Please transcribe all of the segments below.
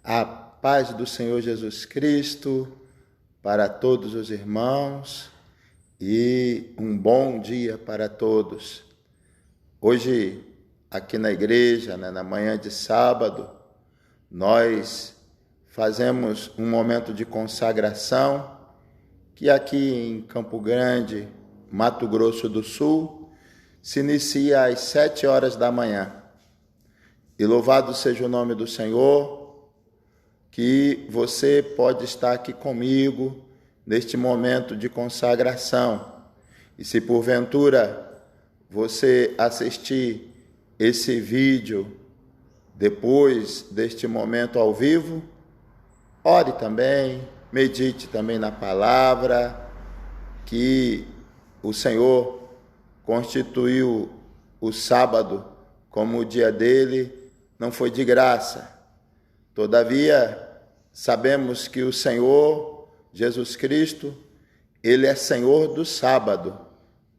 A paz do Senhor Jesus Cristo para todos os irmãos e um bom dia para todos. Hoje, aqui na igreja, na manhã de sábado, nós fazemos um momento de consagração que aqui em Campo Grande, Mato Grosso do Sul, se inicia às 7 horas da manhã. E louvado seja o nome do Senhor, que você pode estar aqui comigo neste momento de consagração. E se porventura você assistir esse vídeo depois deste momento ao vivo, ore também, medite também na palavra, que o Senhor constituiu o sábado como o dia dele, não foi de graça. Todavia, sabemos que o Senhor, Jesus Cristo, Ele é Senhor do sábado.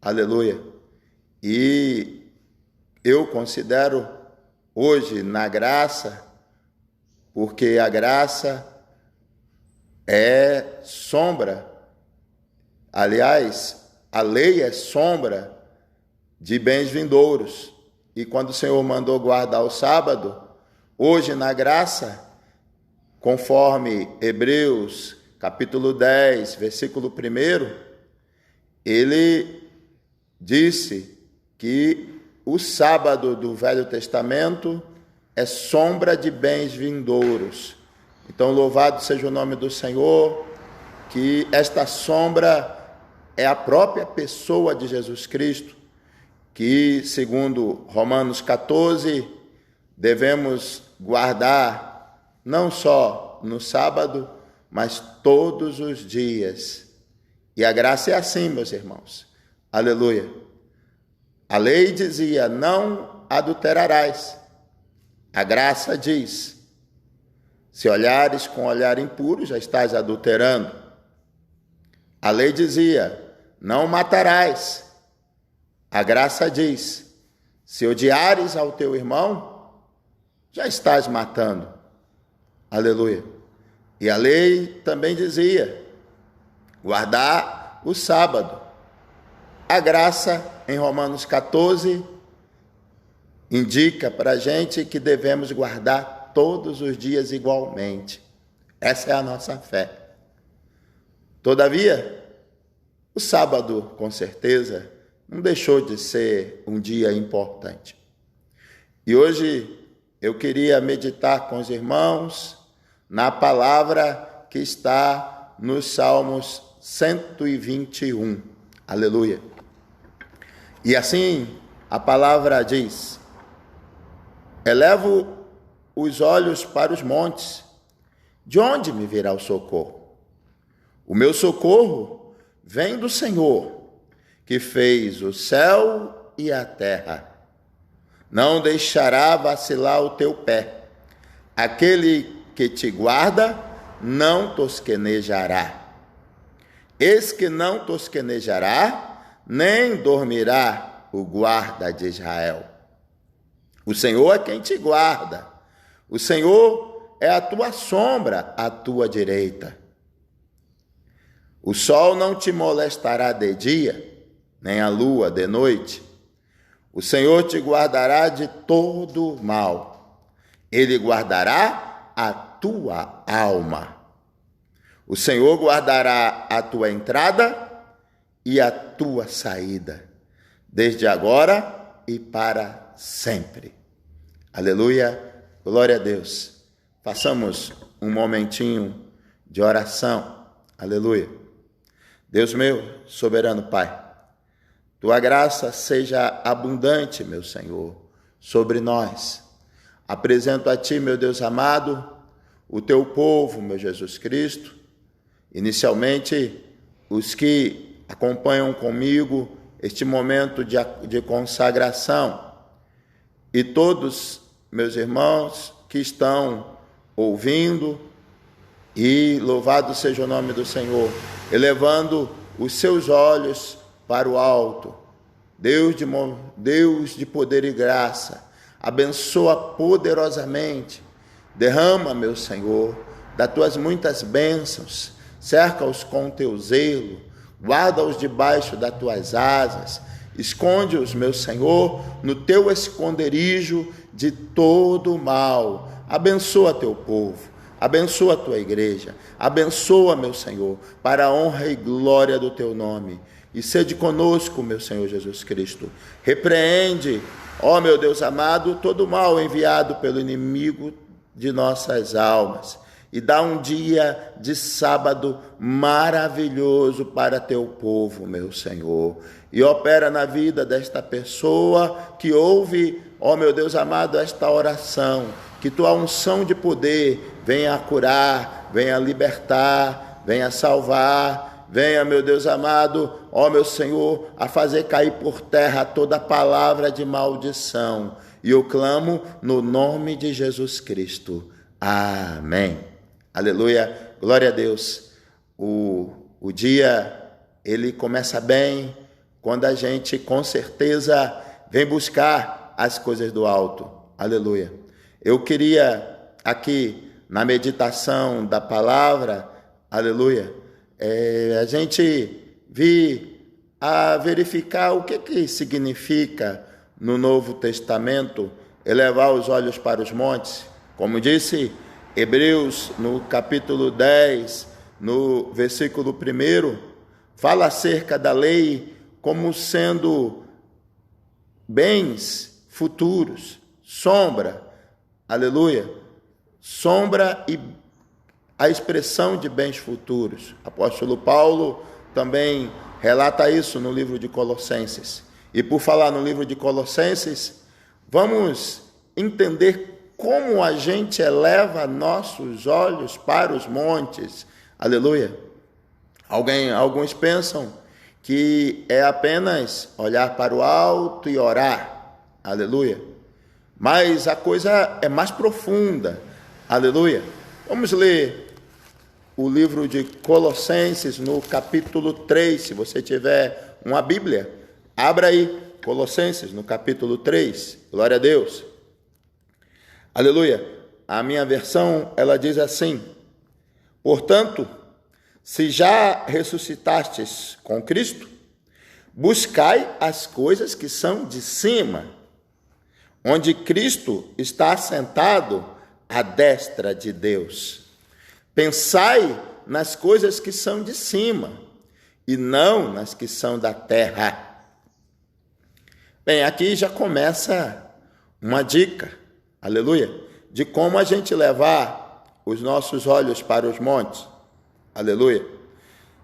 Aleluia. E eu considero hoje na graça, porque a graça é sombra. Aliás, a lei é sombra de bens vindouros. E quando o Senhor mandou guardar o sábado, hoje na graça, conforme Hebreus, capítulo 10, versículo 1, ele disse que o sábado do Velho Testamento é sombra de bens vindouros. Então, louvado seja o nome do Senhor, que esta sombra é a própria pessoa de Jesus Cristo, que, segundo Romanos 14, devemos guardar não só no sábado, mas todos os dias. E a graça é assim, meus irmãos. Aleluia. A lei dizia, não adulterarás. A graça diz, se olhares com olhar impuro, já estás adulterando. A lei dizia, não matarás. A graça diz, se odiares ao teu irmão, já estás matando. Aleluia. E a lei também dizia, guardar o sábado. A graça, em Romanos 14, indica para a gente que devemos guardar todos os dias igualmente. Essa é a nossa fé. Todavia, o sábado, com certeza, não deixou de ser um dia importante. E hoje eu queria meditar com os irmãos na palavra que está nos Salmos 121. Aleluia. E assim a palavra diz, elevo os olhos para os montes, de onde me virá o socorro? O meu socorro vem do Senhor, que fez o céu e a terra. Não deixará vacilar o teu pé. Aquele que te guarda não tosquenejará. Eis que não tosquenejará, nem dormirá o guarda de Israel. O Senhor é quem te guarda. O Senhor é a tua sombra à tua direita. O sol não te molestará de dia, nem a lua de noite. O Senhor te guardará de todo mal. Ele guardará a tua alma. O Senhor guardará a tua entrada e a tua saída, desde agora e para sempre. Aleluia, glória a Deus. Façamos um momentinho de oração. Aleluia. Deus meu, soberano Pai, tua graça seja abundante, meu Senhor, sobre nós. Apresento a ti, meu Deus amado, o teu povo, meu Jesus Cristo, inicialmente os que acompanham comigo este momento de consagração e todos meus irmãos que estão ouvindo, e louvado seja o nome do Senhor, elevando os seus olhos para o alto. Deus de poder e graça, abençoa poderosamente Derrama, meu Senhor, das tuas muitas bênçãos, cerca-os com teu zelo, guarda-os debaixo das tuas asas, esconde-os, meu Senhor, no teu esconderijo de todo o mal. Abençoa teu povo, abençoa a tua igreja, abençoa, meu Senhor, para a honra e glória do teu nome. E sede conosco, meu Senhor Jesus Cristo. Repreende, ó meu Deus amado, todo o mal enviado pelo inimigo de nossas almas. E dá um dia de sábado maravilhoso para teu povo, meu Senhor. E opera na vida desta pessoa que ouve, ó meu Deus amado, esta oração. Que tua unção de poder venha curar, venha libertar, venha salvar. Venha, meu Deus amado, ó meu Senhor, a fazer cair por terra toda palavra de maldição. E eu clamo no nome de Jesus Cristo. Amém. Aleluia, glória a Deus. O dia, ele começa bem, quando a gente, com certeza, vem buscar as coisas do alto. Aleluia. Eu queria, aqui, na meditação da palavra, aleluia, a gente vir a verificar o que significa, no Novo Testamento, elevar os olhos para os montes. Como disse Hebreus, no capítulo 10, no versículo 1, fala acerca da lei como sendo bens futuros, sombra, aleluia, sombra e a expressão de bens futuros. Apóstolo Paulo também relata isso no livro de Colossenses. E por falar no livro de Colossenses, vamos entender como a gente eleva nossos olhos para os montes. Aleluia. Alguns pensam que é apenas olhar para o alto e orar. Aleluia. Mas a coisa é mais profunda. Aleluia. Vamos ler o livro de Colossenses no capítulo 3. Se você tiver uma Bíblia, abra aí Colossenses no capítulo 3. Glória a Deus. Aleluia. A minha versão, ela diz assim: portanto, se já ressuscitastes com Cristo, buscai as coisas que são de cima, onde Cristo está assentado à destra de Deus. Pensai nas coisas que são de cima, e não nas que são da terra. Bem, aqui já começa uma dica, aleluia, de como a gente levar os nossos olhos para os montes, aleluia.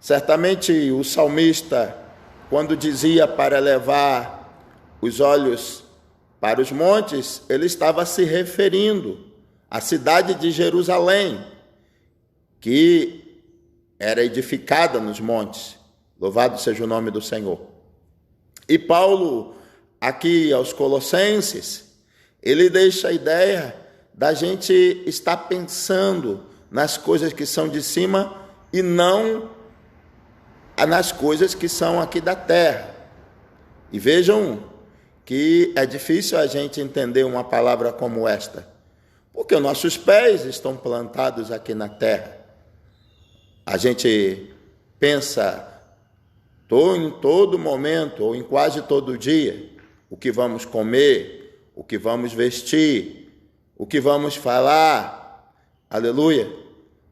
Certamente o salmista, quando dizia para levar os olhos para os montes, ele estava se referindo à cidade de Jerusalém, que era edificada nos montes. Louvado seja o nome do Senhor. E Paulo, aqui aos Colossenses, ele deixa a ideia da gente estar pensando nas coisas que são de cima e não nas coisas que são aqui da terra. E vejam que é difícil a gente entender uma palavra como esta, porque os nossos pés estão plantados aqui na terra. A gente pensa em todo momento, ou em quase todo dia, o que vamos comer, o que vamos vestir, o que vamos falar, aleluia,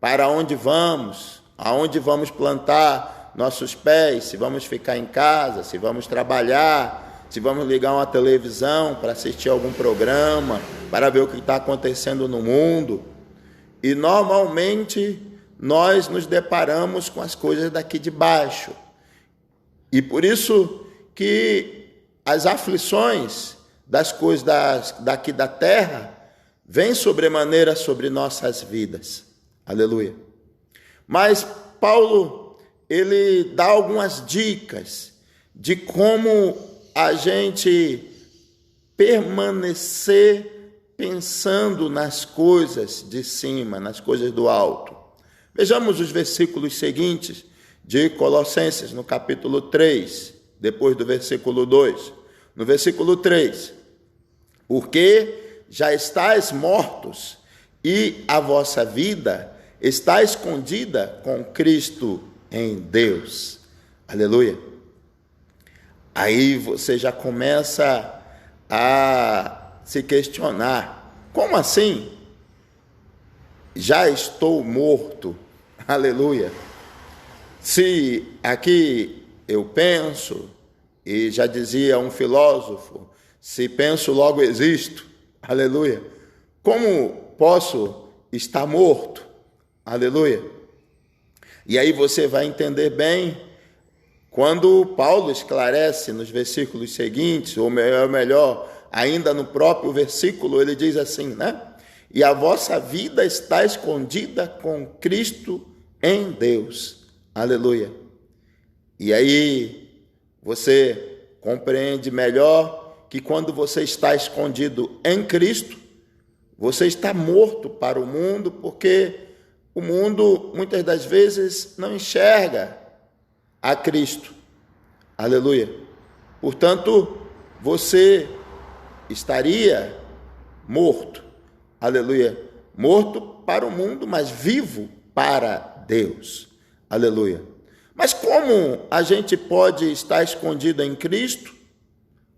para onde vamos, aonde vamos plantar nossos pés, se vamos ficar em casa, se vamos trabalhar, se vamos ligar uma televisão para assistir algum programa, para ver o que está acontecendo no mundo. E normalmente nós nos deparamos com as coisas daqui de baixo. E por isso que as aflições das coisas daqui da terra vêm sobremaneira sobre nossas vidas. Aleluia. Mas Paulo, ele dá algumas dicas de como a gente permanecer pensando nas coisas de cima, nas coisas do alto. Vejamos os versículos seguintes de Colossenses, no capítulo 3, depois do versículo 2. No versículo 3, porque já estáis mortos, e a vossa vida está escondida com Cristo em Deus. Aleluia. Aí você já começa a se questionar: como assim? Já estou morto? Aleluia. Se aqui eu penso, e já dizia um filósofo, se penso logo existo, aleluia, como posso estar morto? Aleluia. E aí você vai entender bem quando Paulo esclarece nos versículos seguintes, ou melhor, ainda no próprio versículo, ele diz assim, né? E a vossa vida está escondida com Cristo em Deus. Aleluia. E aí você compreende melhor que quando você está escondido em Cristo, você está morto para o mundo, porque o mundo muitas das vezes não enxerga a Cristo. Aleluia. Portanto, você estaria morto. Aleluia. Morto para o mundo, mas vivo para Deus. Aleluia. Mas como a gente pode estar escondido em Cristo,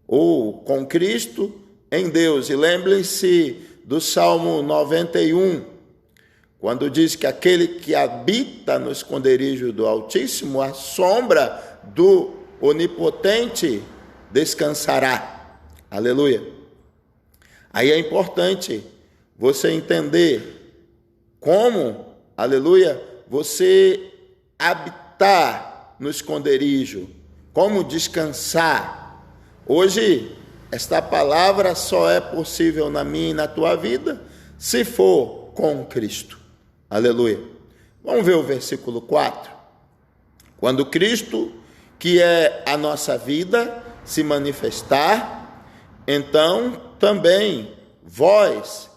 ou com Cristo em Deus? E lembrem-se do Salmo 91, quando diz que aquele que habita no esconderijo do Altíssimo, a sombra do Onipotente descansará. Aleluia. Aí é importante você entender como, aleluia, você habitar no esconderijo, como descansar. Hoje, esta palavra só é possível na minha e na tua vida se for com Cristo. Aleluia. Vamos ver o versículo 4. Quando Cristo, que é a nossa vida, se manifestar, então também vós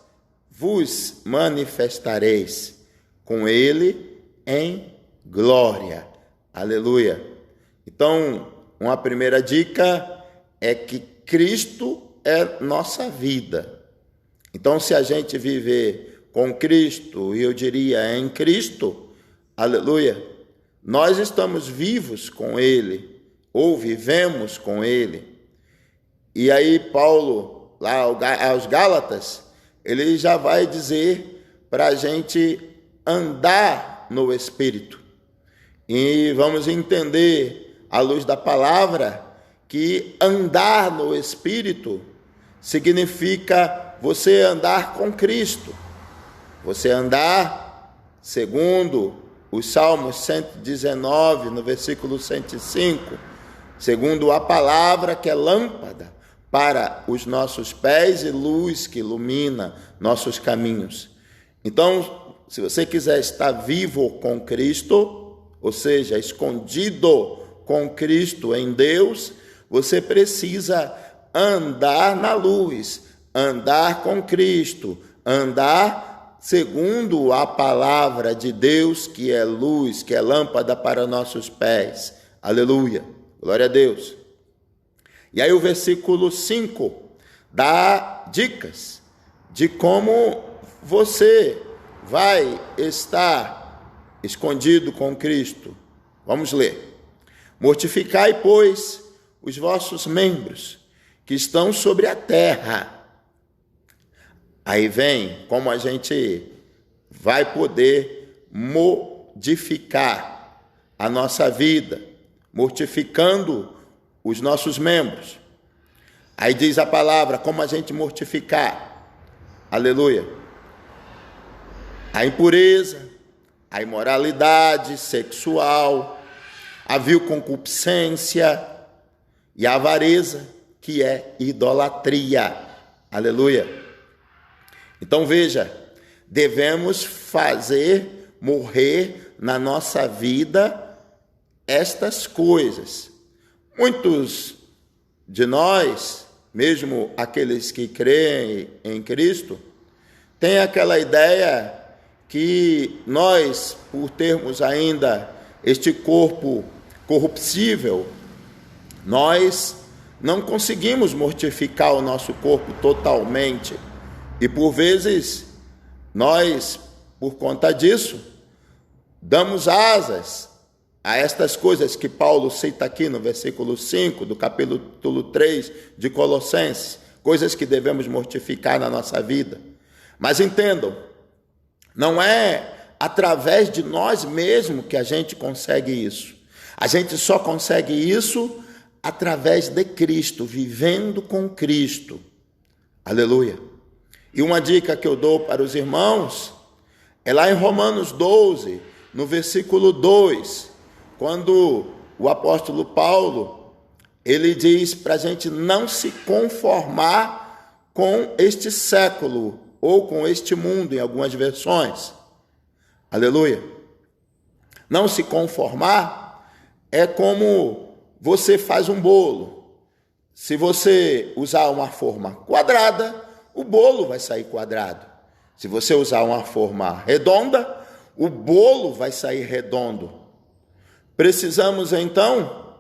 vos manifestareis com ele em glória. Aleluia. Então, uma primeira dica é que Cristo é nossa vida. Então, se a gente viver com Cristo, e eu diria em Cristo, aleluia, nós estamos vivos com ele, ou vivemos com ele. E aí Paulo, lá aos Gálatas, ele já vai dizer para a gente andar no Espírito. E vamos entender, à luz da palavra, que andar no Espírito significa você andar com Cristo. Você andar segundo os Salmos 119, no versículo 105, segundo a palavra que é lâmpada para os nossos pés e luz que ilumina nossos caminhos. Então, se você quiser estar vivo com Cristo, ou seja, escondido com Cristo em Deus, você precisa andar na luz, andar com Cristo, andar segundo a palavra de Deus, que é luz, que é lâmpada para nossos pés. Aleluia. Glória a Deus. E aí o versículo 5 dá dicas de como você vai estar escondido com Cristo. Vamos ler. Mortificai, pois, os vossos membros que estão sobre a terra. Aí vem como a gente vai poder modificar a nossa vida, mortificando os nossos membros. Aí diz a palavra, como a gente mortificar. Aleluia. A impureza, a imoralidade sexual, a vil concupiscência e a avareza, que é idolatria. Aleluia. Então veja, devemos fazer morrer na nossa vida estas coisas. Muitos de nós, mesmo aqueles que creem em Cristo, têm aquela ideia que nós, por termos ainda este corpo corruptível, nós não conseguimos mortificar o nosso corpo totalmente. E por vezes nós, por conta disso, damos asas a estas coisas que Paulo cita aqui no versículo 5 do capítulo 3 de Colossenses, coisas que devemos mortificar na nossa vida. Mas entendam, não é através de nós mesmos que a gente consegue isso. A gente só consegue isso através de Cristo, vivendo com Cristo. Aleluia. E uma dica que eu dou para os irmãos é lá em Romanos 12, no versículo 2, quando o apóstolo Paulo, ele diz para a gente não se conformar com este século ou com este mundo, em algumas versões. Aleluia. Não se conformar é como você faz um bolo. Se você usar uma forma quadrada, o bolo vai sair quadrado. Se você usar uma forma redonda, o bolo vai sair redondo. Precisamos, então,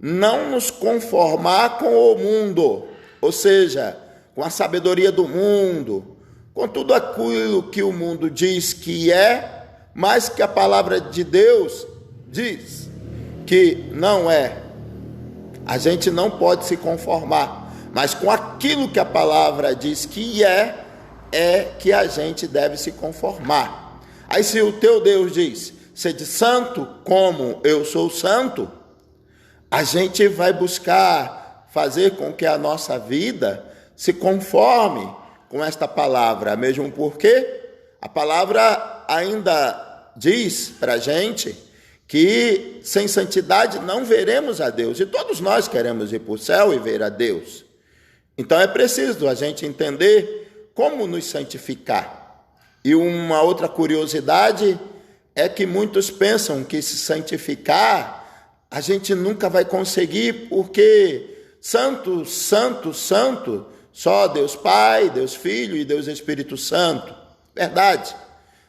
não nos conformar com o mundo, ou seja, com a sabedoria do mundo, com tudo aquilo que o mundo diz que é, mas que a palavra de Deus diz que não é. A gente não pode se conformar, mas com aquilo que a palavra diz que é que a gente deve se conformar. Aí se o teu Deus diz, sede santo como eu sou santo, a gente vai buscar fazer com que a nossa vida se conforme com esta palavra, mesmo porque a palavra ainda diz para a gente que sem santidade não veremos a Deus, e todos nós queremos ir para o céu e ver a Deus. Então é preciso a gente entender como nos santificar. E uma outra curiosidade é que muitos pensam que se santificar a gente nunca vai conseguir, porque santo, santo, santo, só Deus Pai, Deus Filho e Deus Espírito Santo. Verdade.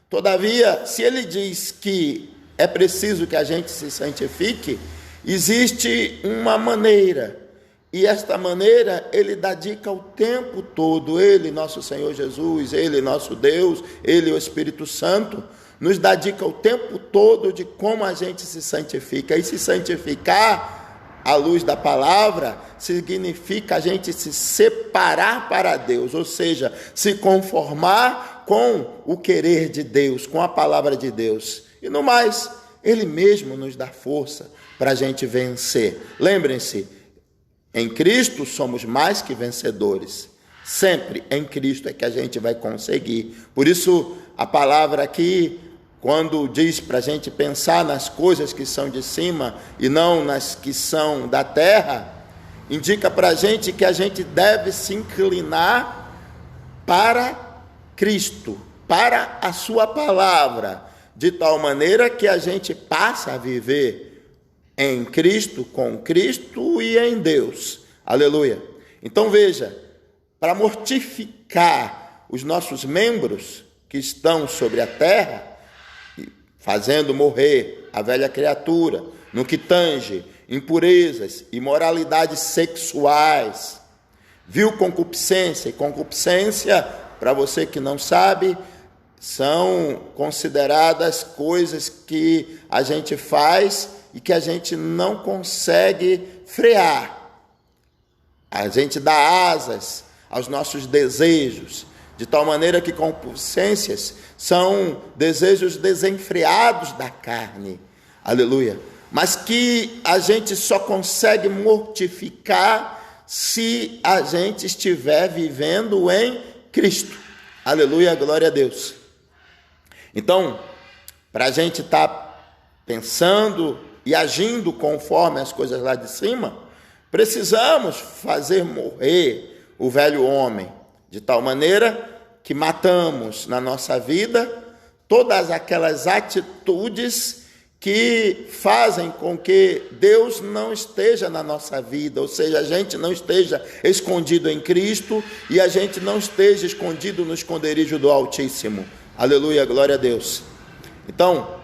Todavia, se ele diz que é preciso que a gente se santifique, existe uma maneira, e esta maneira ele dá dica o tempo todo. Ele, nosso Senhor Jesus, ele, nosso Deus, ele, o Espírito Santo, nos dá dica o tempo todo de como a gente se santifica. E se santificar, à luz da palavra, significa a gente se separar para Deus, ou seja, se conformar com o querer de Deus, com a palavra de Deus. E no mais, ele mesmo nos dá força para a gente vencer. Lembrem-se, em Cristo somos mais que vencedores. Sempre em Cristo é que a gente vai conseguir. Por isso, a palavra aqui, quando diz para a gente pensar nas coisas que são de cima e não nas que são da terra, indica para a gente que a gente deve se inclinar para Cristo, para a sua palavra, de tal maneira que a gente passa a viver em Cristo, com Cristo e em Deus. Aleluia. Então veja, para mortificar os nossos membros que estão sobre a terra, fazendo morrer a velha criatura, no que tange impurezas, imoralidades sexuais, vil concupiscência, e concupiscência, para você que não sabe, são consideradas coisas que a gente faz e que a gente não consegue frear. A gente dá asas aos nossos desejos, de tal maneira que concupiscências são desejos desenfreados da carne. Aleluia. Mas que a gente só consegue mortificar se a gente estiver vivendo em Cristo. Aleluia, glória a Deus. Então, para a gente estar pensando e agindo conforme as coisas lá de cima, precisamos fazer morrer o velho homem, de tal maneira que matamos na nossa vida todas aquelas atitudes que fazem com que Deus não esteja na nossa vida, ou seja, a gente não esteja escondido em Cristo e a gente não esteja escondido no esconderijo do Altíssimo. Aleluia, glória a Deus. Então,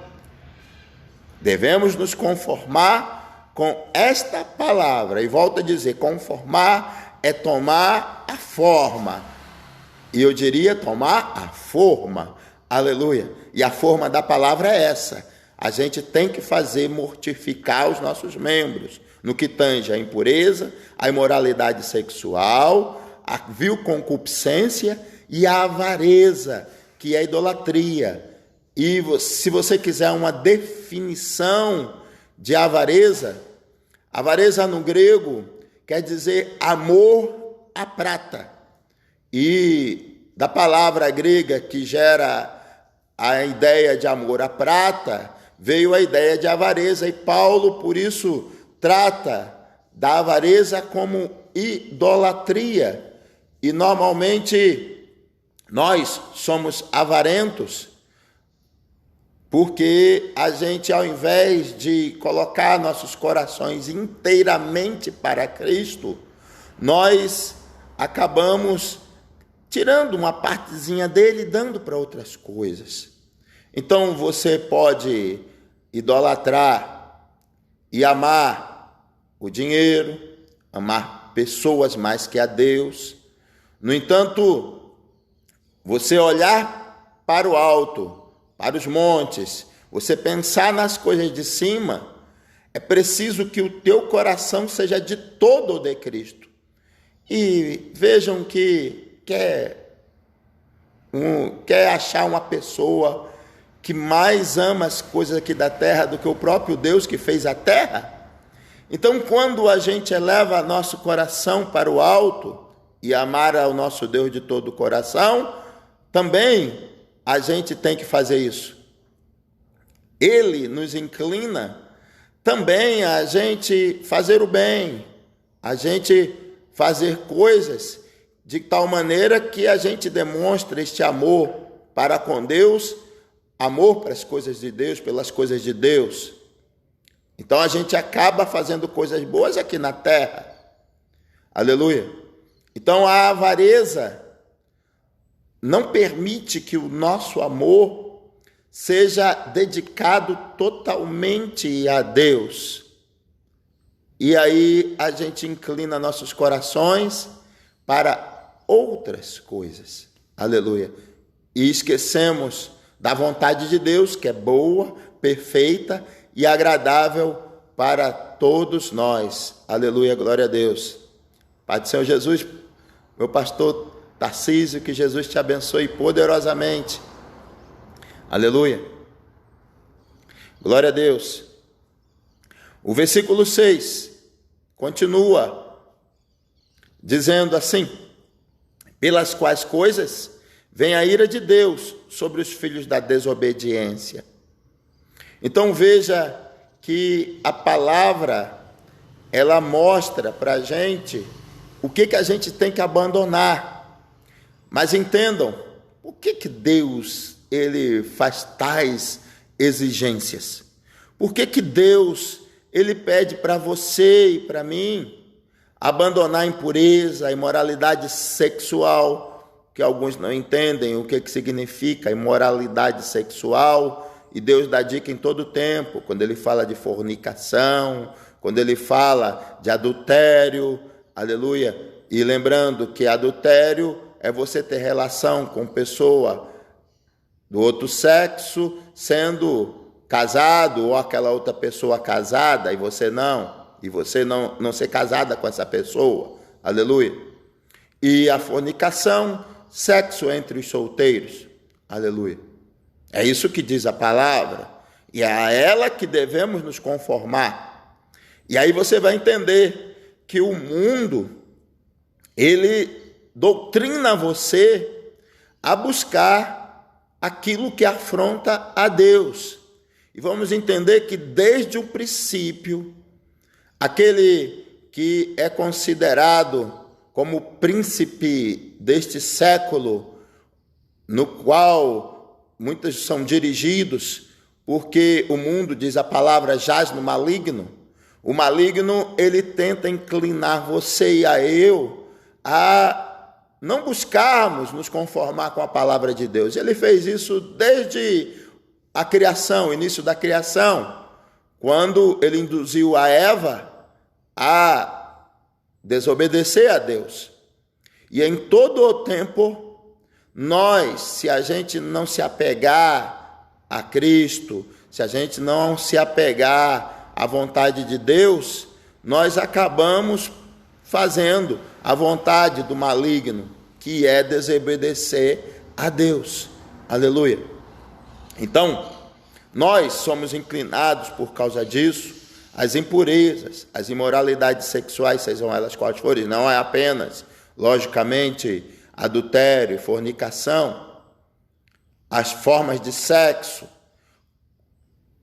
devemos nos conformar com esta palavra, e volto a dizer, conformar é tomar a forma. E eu diria tomar a forma, aleluia. E a forma da palavra é essa. A gente tem que fazer mortificar os nossos membros, no que tange a impureza, a imoralidade sexual, a vil concupiscência e a avareza, que é a idolatria. E se você quiser uma definição de avareza no grego quer dizer amor à prata. E da palavra grega que gera a ideia de amor à prata, veio a ideia de avareza. E Paulo, por isso, trata da avareza como idolatria. E normalmente nós somos avarentos porque a gente, ao invés de colocar nossos corações inteiramente para Cristo, nós acabamos tirando uma partezinha dele e dando para outras coisas. Então você pode idolatrar e amar o dinheiro, amar pessoas mais que a Deus. No entanto, você olhar para o alto, para os montes, você pensar nas coisas de cima, é preciso que o teu coração seja de todo o de Cristo. E vejam que quer achar uma pessoa que mais ama as coisas aqui da terra do que o próprio Deus que fez a terra? Então, quando a gente eleva nosso coração para o alto e amar ao nosso Deus de todo o coração, também a gente tem que fazer isso. Ele nos inclina também a gente fazer o bem, a gente fazer coisas de tal maneira que a gente demonstre este amor para com Deus, amor para as coisas de Deus, pelas coisas de Deus. Então a gente acaba fazendo coisas boas aqui na terra. Aleluia. Então a avareza não permite que o nosso amor seja dedicado totalmente a Deus. E aí a gente inclina nossos corações para outras coisas. Aleluia. E esquecemos da vontade de Deus, que é boa, perfeita e agradável para todos nós. Aleluia, glória a Deus. Pai do Senhor Jesus, meu pastor Tarcísio, que Jesus te abençoe poderosamente. Aleluia. Glória a Deus. O versículo 6 continua dizendo assim: pelas quais coisas vem a ira de Deus sobre os filhos da desobediência. Então veja que a palavra, ela mostra para a gente o que a gente tem que abandonar. Mas entendam, por que Deus ele faz tais exigências? Por que Deus ele pede para você e para mim abandonar a impureza, a imoralidade sexual, que alguns não entendem o que significa imoralidade sexual, e Deus dá dica em todo tempo, quando ele fala de fornicação, quando ele fala de adultério, aleluia, e lembrando que adultério é você ter relação com pessoa do outro sexo, sendo casado, ou aquela outra pessoa casada, e você não ser casada com essa pessoa, aleluia. E a fornicação, sexo entre os solteiros, aleluia. É isso que diz a palavra, e é a ela que devemos nos conformar. E aí você vai entender que o mundo, ele doutrina você a buscar aquilo que afronta a Deus. E vamos entender que desde o princípio, aquele que é considerado como príncipe deste século, no qual muitos são dirigidos, porque o mundo, diz a palavra, jaz no maligno. O maligno, ele tenta inclinar você e a eu a não buscarmos nos conformar com a palavra de Deus. Ele fez isso desde a criação, o início da criação, quando ele induziu a Eva a desobedecer a Deus. E em todo o tempo, se a gente não se apegar a Cristo, se a gente não se apegar à vontade de Deus, nós acabamos fazendo a vontade do maligno, que é desobedecer a Deus. Aleluia. Então, nós somos inclinados por causa disso às impurezas, às imoralidades sexuais, sejam elas quais forem, não é apenas, logicamente, adultério, fornicação, as formas de sexo.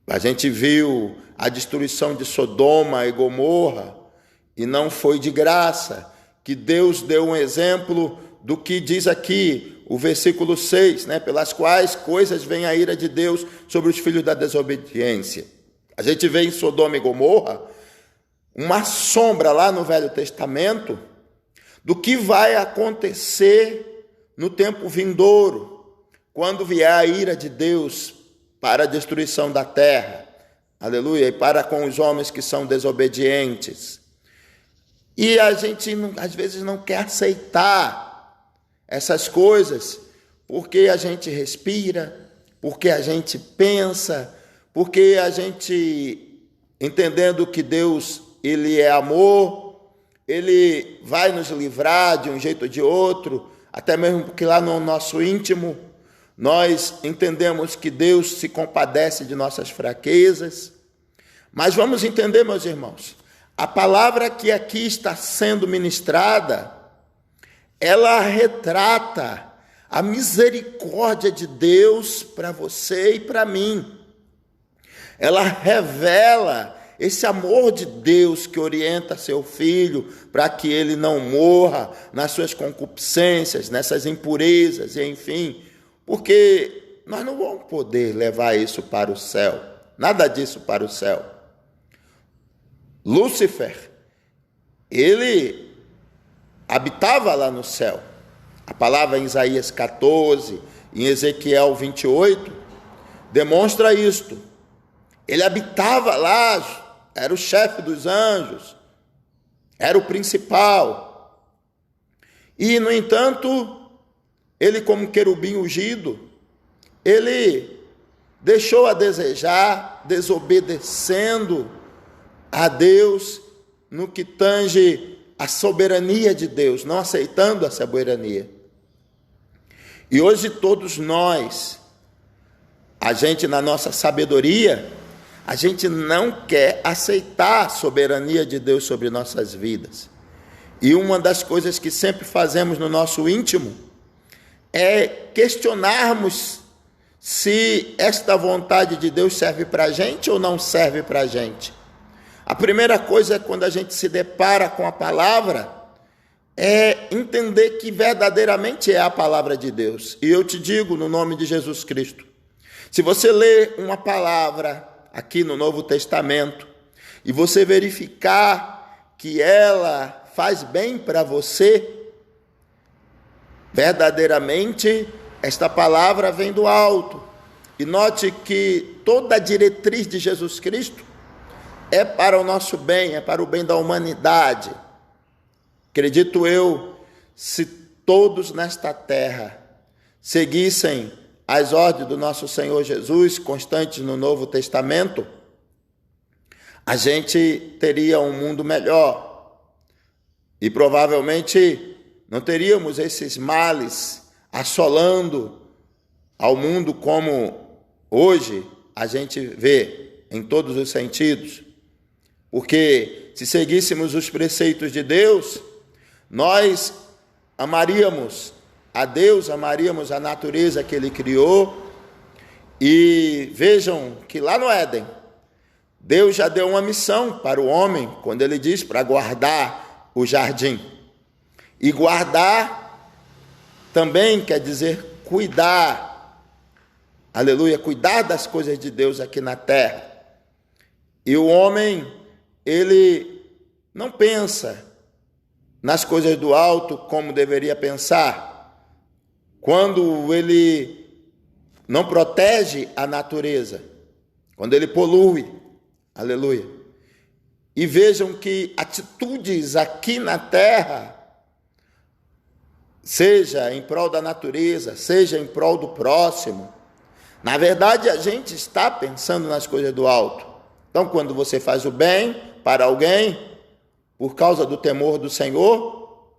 A gente viu a destruição de Sodoma e Gomorra, e não foi de graça, que Deus deu um exemplo do que diz aqui o versículo 6, pelas quais coisas vem a ira de Deus sobre os filhos da desobediência. A gente vê em Sodoma e Gomorra uma sombra lá no Velho Testamento do que vai acontecer no tempo vindouro, quando vier a ira de Deus para a destruição da terra, aleluia, e para com os homens que são desobedientes. E a gente, às vezes, não quer aceitar essas coisas, porque a gente respira, porque a gente pensa, porque a gente, entendendo que Deus, Ele é amor, Ele vai nos livrar de um jeito ou de outro, até mesmo porque lá no nosso íntimo, nós entendemos que Deus se compadece de nossas fraquezas. Mas vamos entender, meus irmãos, a palavra que aqui está sendo ministrada, ela retrata a misericórdia de Deus para você e para mim. Ela revela esse amor de Deus que orienta seu filho para que ele não morra nas suas concupiscências, nessas impurezas, enfim, porque nós não vamos poder levar isso para o céu, nada disso para o céu. Lúcifer, ele habitava lá no céu. A palavra em Isaías 14, em Ezequiel 28, demonstra isto. Ele habitava lá, era o chefe dos anjos, era o principal. E, no entanto, ele, como querubim ungido, ele deixou a desejar, desobedecendo a Deus no que tange a soberania de Deus, não aceitando a soberania. E hoje todos nós, a gente na nossa sabedoria, a gente não quer aceitar a soberania de Deus sobre nossas vidas. E uma das coisas que sempre fazemos no nosso íntimo é questionarmos se esta vontade de Deus serve para a gente ou não serve para a gente. A primeira coisa é quando a gente se depara com a palavra, é entender que verdadeiramente é a palavra de Deus. E eu te digo no nome de Jesus Cristo, se você ler uma palavra aqui no Novo Testamento e você verificar que ela faz bem para você, verdadeiramente esta palavra vem do alto. E note que toda a diretriz de Jesus Cristo é para o nosso bem, é para o bem da humanidade. Acredito eu, se todos nesta terra seguissem as ordens do nosso Senhor Jesus, constantes no Novo Testamento, a gente teria um mundo melhor. E provavelmente não teríamos esses males assolando ao mundo como hoje a gente vê, em todos os sentidos. Porque se seguíssemos os preceitos de Deus, nós amaríamos a Deus, amaríamos a natureza que Ele criou. E vejam que lá no Éden, Deus já deu uma missão para o homem, quando Ele diz para guardar o jardim. E guardar também quer dizer cuidar, aleluia, cuidar das coisas de Deus aqui na terra. E o homem, ele não pensa nas coisas do alto como deveria pensar, quando ele não protege a natureza, quando ele polui, aleluia. E vejam que atitudes aqui na terra seja em prol da natureza, seja em prol do próximo. Na verdade, a gente está pensando nas coisas do alto. Então, quando você faz o bem para alguém, por causa do temor do Senhor,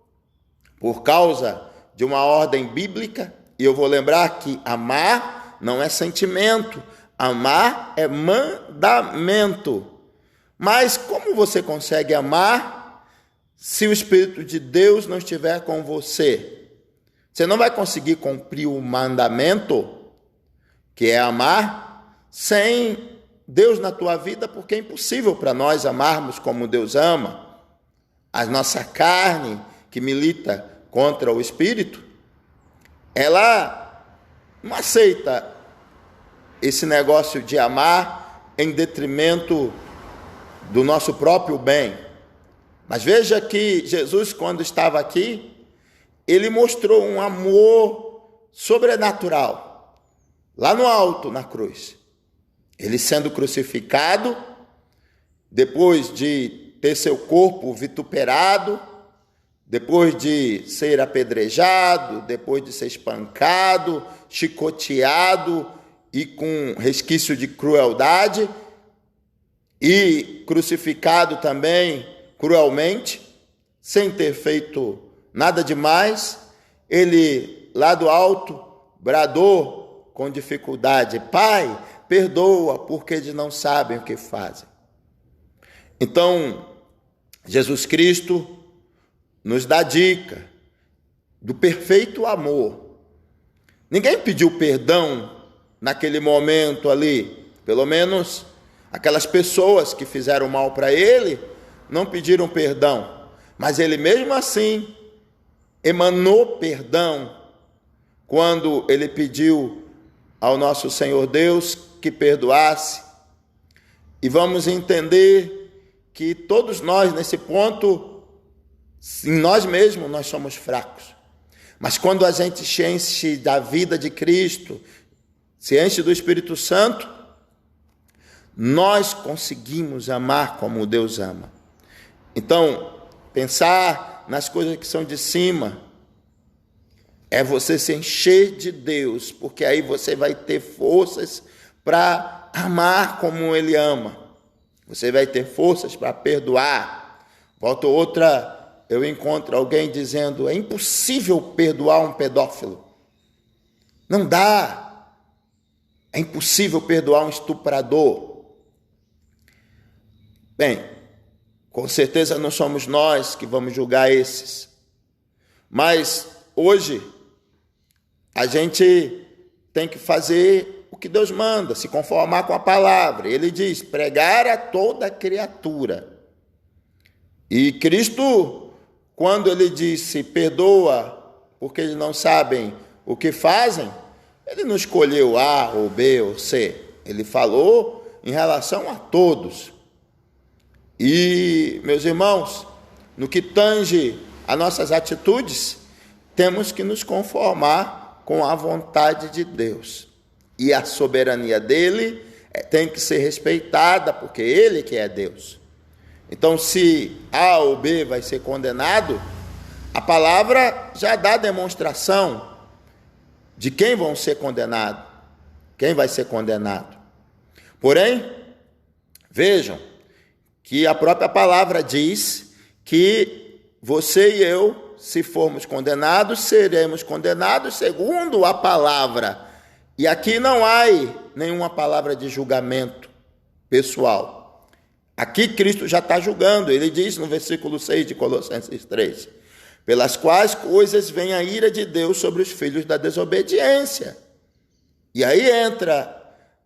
por causa de uma ordem bíblica, e eu vou lembrar que amar não é sentimento, amar é mandamento. Mas como você consegue amar se o Espírito de Deus não estiver com você? Você não vai conseguir cumprir o mandamento, que é amar, sem Deus na tua vida, porque é impossível para nós amarmos como Deus ama. A nossa carne, que milita contra o Espírito, ela não aceita esse negócio de amar em detrimento do nosso próprio bem. Mas veja que Jesus, quando estava aqui, ele mostrou um amor sobrenatural, lá no alto, na cruz. Ele sendo crucificado, depois de ter seu corpo vituperado, depois de ser apedrejado, depois de ser espancado, chicoteado e com resquício de crueldade, e crucificado também cruelmente, sem ter feito nada demais, ele lá do alto bradou com dificuldade: Pai, perdoa, porque eles não sabem o que fazem. Então, Jesus Cristo nos dá dica do perfeito amor. Ninguém pediu perdão naquele momento ali, pelo menos aquelas pessoas que fizeram mal para ele não pediram perdão, mas ele mesmo assim emanou perdão quando ele pediu ao nosso Senhor Deus que perdoasse. E vamos entender que todos nós, nesse ponto, em nós mesmos, nós somos fracos. Mas quando a gente se enche da vida de Cristo, se enche do Espírito Santo, nós conseguimos amar como Deus ama. Então, pensar nas coisas que são de cima é você se encher de Deus, porque aí você vai ter forças para amar como Ele ama. Você vai ter forças para perdoar. Volta outra, eu encontro alguém dizendo: é impossível perdoar um pedófilo. Não dá. É impossível perdoar um estuprador. Bem, com certeza não somos nós que vamos julgar esses. Mas hoje a gente tem que fazer o que Deus manda, se conformar com a palavra. Ele diz: pregar a toda criatura. E Cristo, quando ele disse perdoa porque eles não sabem o que fazem, ele não escolheu A ou B ou C. Ele falou em relação a todos. E, meus irmãos, no que tange a nossas atitudes, temos que nos conformar com a vontade de Deus. E a soberania dele tem que ser respeitada, porque ele que é Deus. Então, se A ou B vai ser condenado, a palavra já dá demonstração de quem vão ser condenados, quem vai ser condenado. Porém, vejam que a própria palavra diz que você e eu, se formos condenados, seremos condenados segundo a palavra. E aqui não há nenhuma palavra de julgamento pessoal. Aqui Cristo já está julgando. Ele diz no versículo 6 de Colossenses 3, pelas quais coisas vem a ira de Deus sobre os filhos da desobediência. E aí entra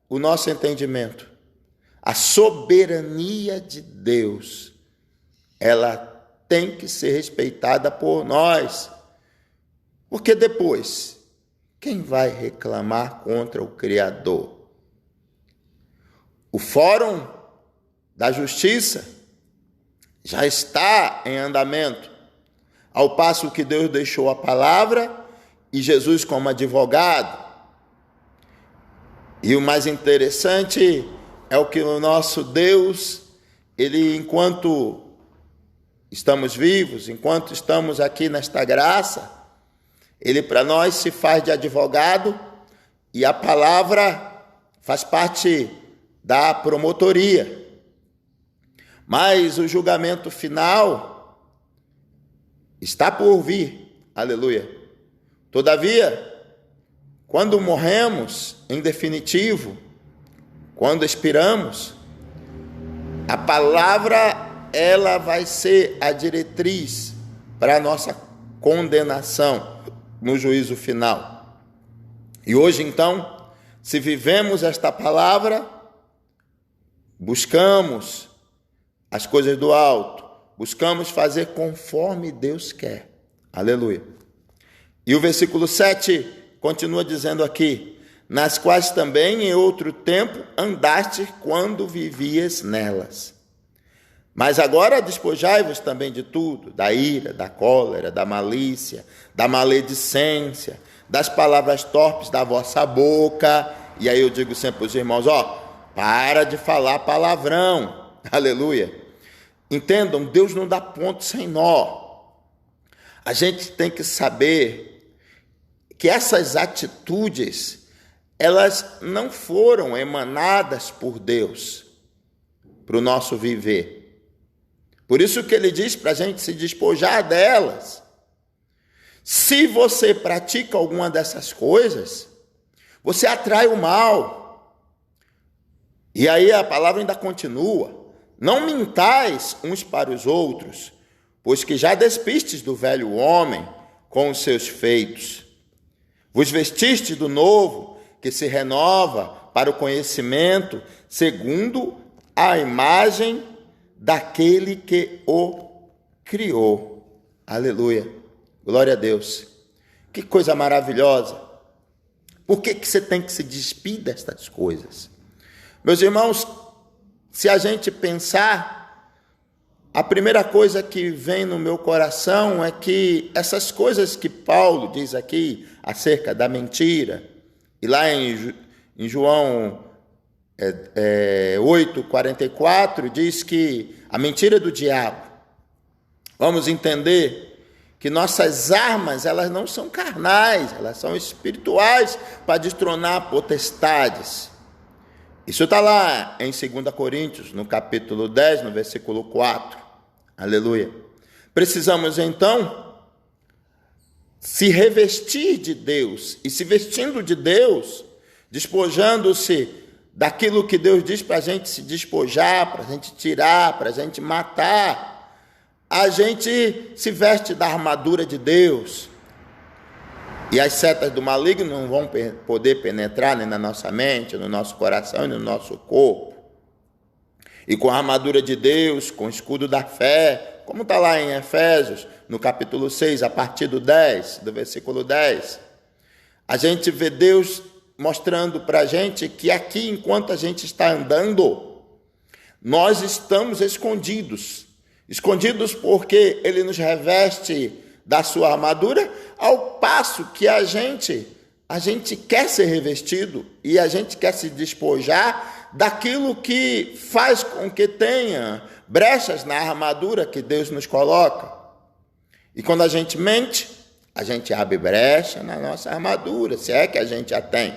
o nosso entendimento. A soberania de Deus, ela tem que ser respeitada por nós. Porque depois, quem vai reclamar contra o Criador? O Fórum da Justiça já está em andamento, ao passo que Deus deixou a palavra e Jesus como advogado. E o mais interessante é o que o nosso Deus, ele, enquanto estamos vivos, enquanto estamos aqui nesta graça, ele para nós se faz de advogado e a palavra faz parte da promotoria. Mas o julgamento final está por vir. Aleluia. Todavia, quando morremos, em definitivo, quando expiramos, a palavra, ela vai ser a diretriz para a nossa condenação no juízo final. E hoje, então, se vivemos esta palavra, buscamos as coisas do alto, buscamos fazer conforme Deus quer. Aleluia. E o versículo 7 continua dizendo aqui: nas quais também em outro tempo andaste quando vivias nelas. Mas agora despojai-vos também de tudo, da ira, da cólera, da malícia, da maledicência, das palavras torpes da vossa boca. E aí eu digo sempre para os irmãos, para de falar palavrão. Aleluia. Entendam, Deus não dá ponto sem nó. A gente tem que saber que essas atitudes, elas não foram emanadas por Deus para o nosso viver. Por isso que ele diz para a gente se despojar delas. Se você pratica alguma dessas coisas, você atrai o mal. E aí a palavra ainda continua: não mintais uns para os outros, pois que já despistes do velho homem com os seus feitos. Vos vestistes do novo, que se renova para o conhecimento, segundo a imagem daquele que o criou. Aleluia. Glória a Deus. Que coisa maravilhosa. Por que você tem que se despir destas coisas? Meus irmãos, se a gente pensar, a primeira coisa que vem no meu coração é que essas coisas que Paulo diz aqui acerca da mentira, e lá em João 8:44 diz que a mentira do diabo. Vamos entender que nossas armas, elas não são carnais, elas são espirituais para destronar potestades. Isso está lá em 2 Coríntios, no capítulo 10, no versículo 4. Aleluia. Precisamos, então, se revestir de Deus. E se vestindo de Deus, despojando-se daquilo que Deus diz para a gente se despojar, para a gente tirar, para a gente matar, a gente se veste da armadura de Deus. E as setas do maligno não vão poder penetrar nem na nossa mente, no nosso coração e no nosso corpo. E com a armadura de Deus, com o escudo da fé, como está lá em Efésios, no capítulo 6, a partir do versículo 10, a gente vê Deus mostrando para a gente que aqui, enquanto a gente está andando, nós estamos escondidos porque Ele nos reveste da sua armadura, ao passo que a gente quer ser revestido e a gente quer se despojar daquilo que faz com que tenha brechas na armadura que Deus nos coloca. E quando a gente mente, a gente abre brecha na nossa armadura, se é que a gente a tem.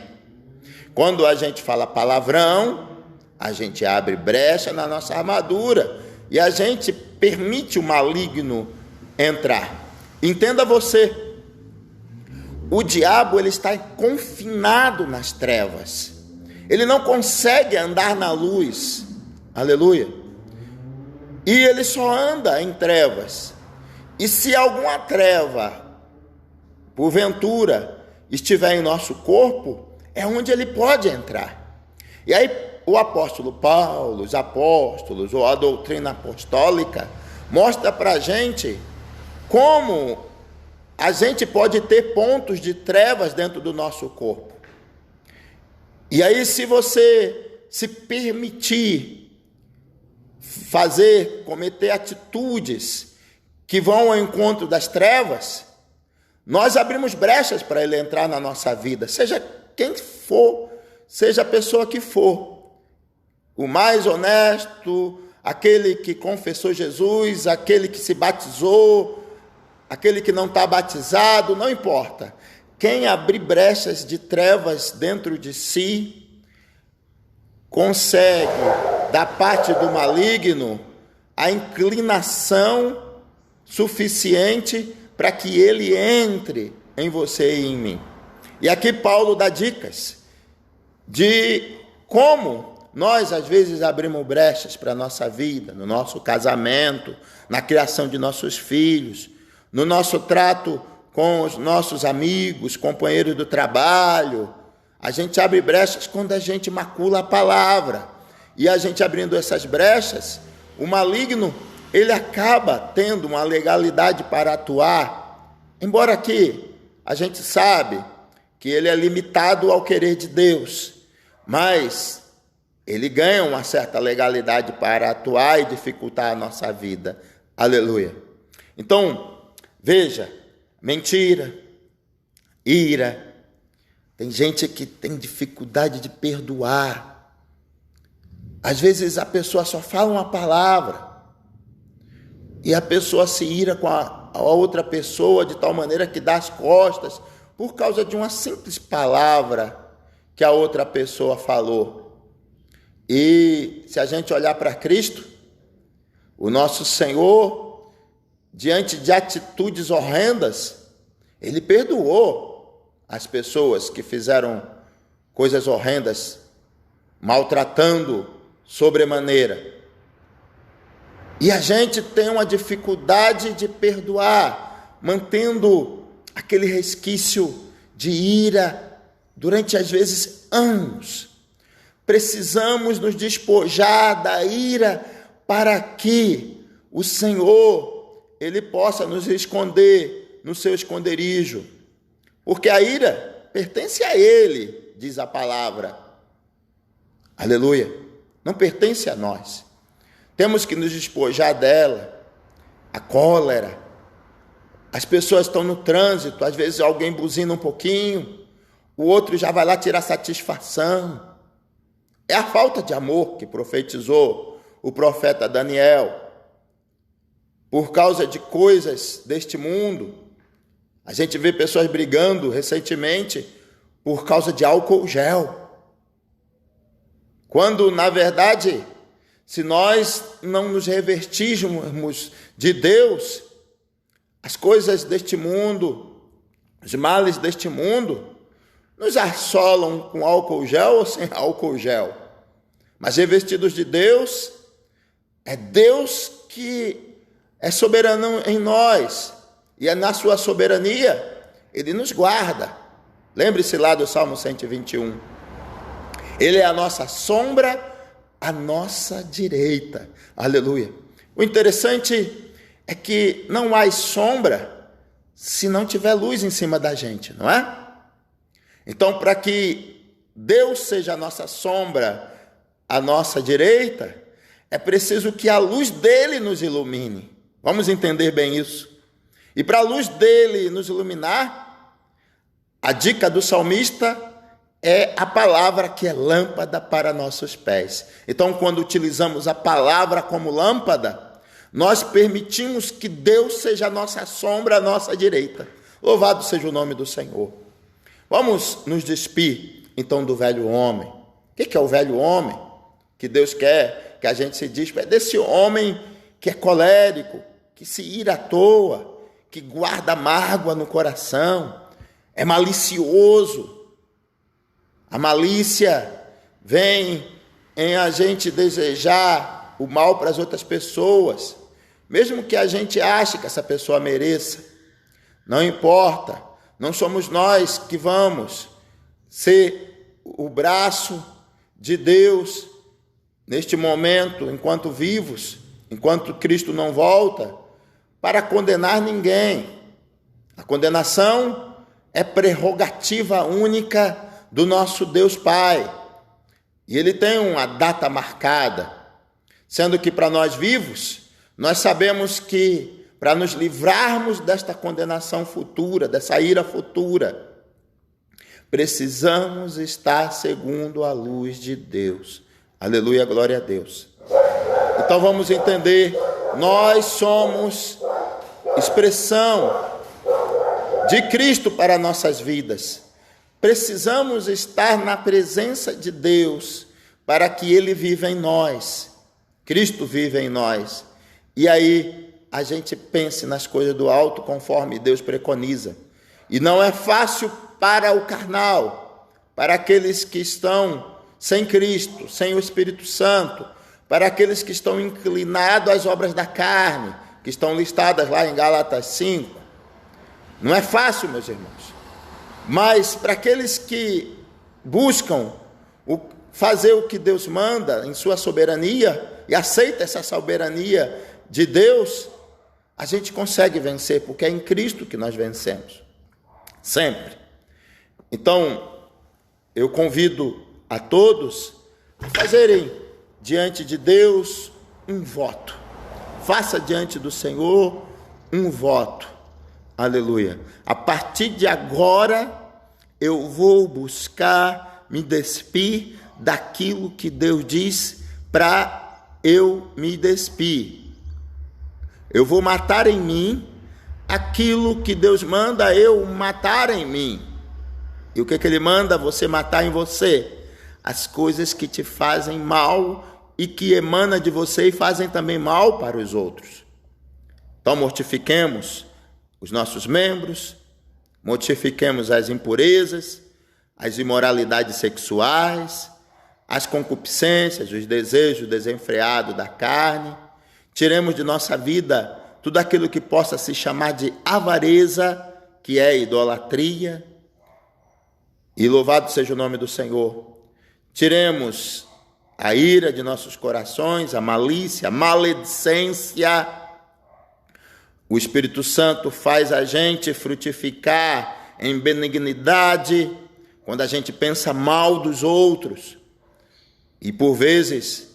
Quando a gente fala palavrão, a gente abre brecha na nossa armadura e a gente permite o maligno entrar. Entenda você, o diabo ele está confinado nas trevas. Ele não consegue andar na luz. Aleluia. E ele só anda em trevas. E se alguma treva, porventura, estiver em nosso corpo, é onde ele pode entrar. E aí o apóstolo Paulo, os apóstolos, ou a doutrina apostólica, mostra para a gente como a gente pode ter pontos de trevas dentro do nosso corpo. E aí, se você se permitir cometer atitudes que vão ao encontro das trevas, nós abrimos brechas para ele entrar na nossa vida, seja quem for, seja a pessoa que for, o mais honesto, aquele que confessou Jesus, aquele que se batizou, aquele que não está batizado, não importa. Quem abrir brechas de trevas dentro de si, consegue, da parte do maligno, a inclinação suficiente para que ele entre em você e em mim. E aqui Paulo dá dicas de como nós, às vezes, abrimos brechas para a nossa vida, no nosso casamento, na criação de nossos filhos, no nosso trato com os nossos amigos, companheiros do trabalho. A gente abre brechas quando a gente macula a palavra. E a gente abrindo essas brechas, o maligno, ele acaba tendo uma legalidade para atuar, embora aqui a gente sabe que ele é limitado ao querer de Deus, mas ele ganha uma certa legalidade para atuar e dificultar a nossa vida. Aleluia. Então, veja, mentira, ira. Tem gente que tem dificuldade de perdoar. Às vezes a pessoa só fala uma palavra e a pessoa se ira com a outra pessoa de tal maneira que dá as costas por causa de uma simples palavra que a outra pessoa falou. E se a gente olhar para Cristo, o nosso Senhor, diante de atitudes horrendas, ele perdoou as pessoas que fizeram coisas horrendas, maltratando sobremaneira. E a gente tem uma dificuldade de perdoar, mantendo aquele resquício de ira durante, às vezes, anos. Precisamos nos despojar da ira para que o Senhor, ele possa nos esconder no seu esconderijo. Porque a ira pertence a ele, diz a palavra. Aleluia. Não pertence a nós. Temos que nos despojar dela. A cólera. As pessoas estão no trânsito, às vezes alguém buzina um pouquinho, o outro já vai lá tirar satisfação. É a falta de amor que profetizou o profeta Daniel. Por causa de coisas deste mundo, a gente vê pessoas brigando recentemente por causa de álcool gel. Quando, na verdade, se nós não nos revestirmos de Deus, as coisas deste mundo, os males deste mundo, nos assolam com álcool gel ou sem álcool gel. Mas revestidos de Deus, é Deus que é soberano em nós. E é na sua soberania, ele nos guarda. Lembre-se lá do Salmo 121. Ele é a nossa sombra, a nossa direita. Aleluia. O interessante é que não há sombra se não tiver luz em cima da gente, não é? Então, para que Deus seja a nossa sombra, a nossa direita, é preciso que a luz dele nos ilumine. Vamos entender bem isso. E para a luz dele nos iluminar, a dica do salmista é a palavra que é lâmpada para nossos pés. Então, quando utilizamos a palavra como lâmpada, nós permitimos que Deus seja a nossa sombra, a nossa direita. Louvado seja o nome do Senhor. Vamos nos despir, então, do velho homem. O que é o velho homem? Que Deus quer que a gente se despe. É desse homem que é colérico, que se ira à toa, que guarda mágoa no coração, é malicioso. A malícia vem em a gente desejar o mal para as outras pessoas, mesmo que a gente ache que essa pessoa mereça. Não importa, não somos nós que vamos ser o braço de Deus neste momento, enquanto vivos, enquanto Cristo não volta, para condenar ninguém. A condenação é prerrogativa única do nosso Deus Pai. E ele tem uma data marcada, sendo que para nós vivos, nós sabemos que para nos livrarmos desta condenação futura, dessa ira futura, precisamos estar segundo a luz de Deus. Aleluia, glória a Deus. Então vamos entender, nós somos expressão de Cristo para nossas vidas. Precisamos estar na presença de Deus para que Ele viva em nós. Cristo vive em nós. E aí a gente pense nas coisas do alto conforme Deus preconiza. E não é fácil para o carnal, para aqueles que estão sem Cristo, sem o Espírito Santo, para aqueles que estão inclinados às obras da carne, que estão listadas lá em Gálatas 5. Não é fácil, meus irmãos. Mas para aqueles que buscam fazer o que Deus manda em sua soberania e aceita essa soberania de Deus, a gente consegue vencer, porque é em Cristo que nós vencemos. Sempre. Então, eu convido a todos a fazerem diante de Deus um voto. Faça diante do Senhor um voto. Aleluia. A partir de agora, eu vou buscar me despir daquilo que Deus diz para eu me despir. Eu vou matar em mim aquilo que Deus manda eu matar em mim. E o que Ele manda você matar em você? As coisas que te fazem mal e que emanam de você e fazem também mal para os outros. Então mortifiquemos os nossos membros, mortifiquemos as impurezas, as imoralidades sexuais, as concupiscências, os desejos desenfreados da carne. Tiremos de nossa vida tudo aquilo que possa se chamar de avareza, que é idolatria. E louvado seja o nome do Senhor. Tiremos a ira de nossos corações, a malícia, a maledicência. O Espírito Santo faz a gente frutificar em benignidade quando a gente pensa mal dos outros. E por vezes,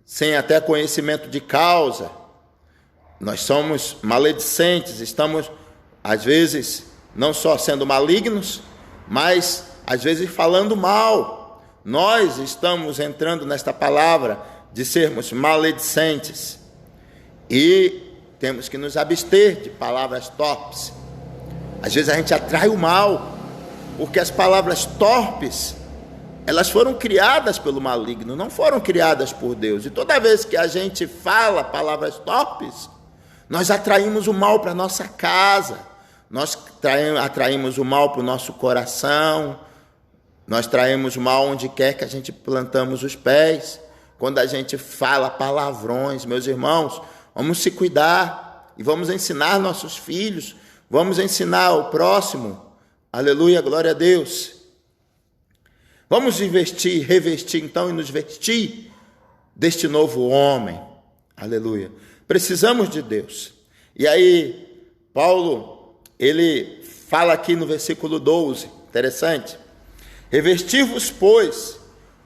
sem até conhecimento de causa, nós somos maledicentes, estamos, às vezes, não só sendo malignos, mas, às vezes, falando mal. Nós estamos entrando nesta palavra de sermos maledicentes. E temos que nos abster de palavras torpes. Às vezes a gente atrai o mal, porque as palavras torpes, elas foram criadas pelo maligno, não foram criadas por Deus. E toda vez que a gente fala palavras torpes, nós atraímos o mal para a nossa casa, nós atraímos o mal para o nosso coração, nós traímos o mal onde quer que a gente plantamos os pés. Quando a gente fala palavrões, meus irmãos, vamos se cuidar e vamos ensinar nossos filhos, vamos ensinar o próximo. Aleluia, glória a Deus. Vamos revestir então e nos vestir deste novo homem. Aleluia. Precisamos de Deus. E aí, Paulo, ele fala aqui no versículo 12, interessante. Revesti-vos, pois,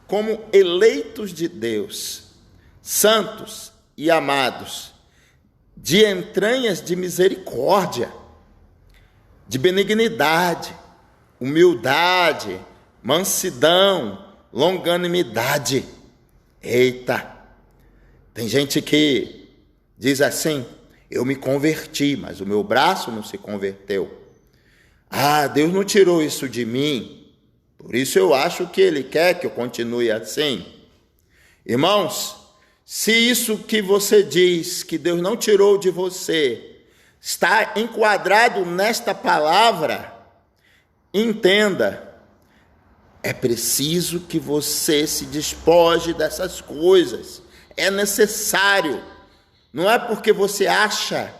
como eleitos de Deus, santos e amados, de entranhas de misericórdia, de benignidade, humildade, mansidão, longanimidade. Eita! Tem gente que diz assim: eu me converti, mas o meu braço não se converteu. Ah, Deus não tirou isso de mim, por isso eu acho que Ele quer que eu continue assim. Irmãos, se isso que você diz que Deus não tirou de você está enquadrado nesta palavra, entenda, é preciso que você se despoje dessas coisas. É necessário. Não é porque você acha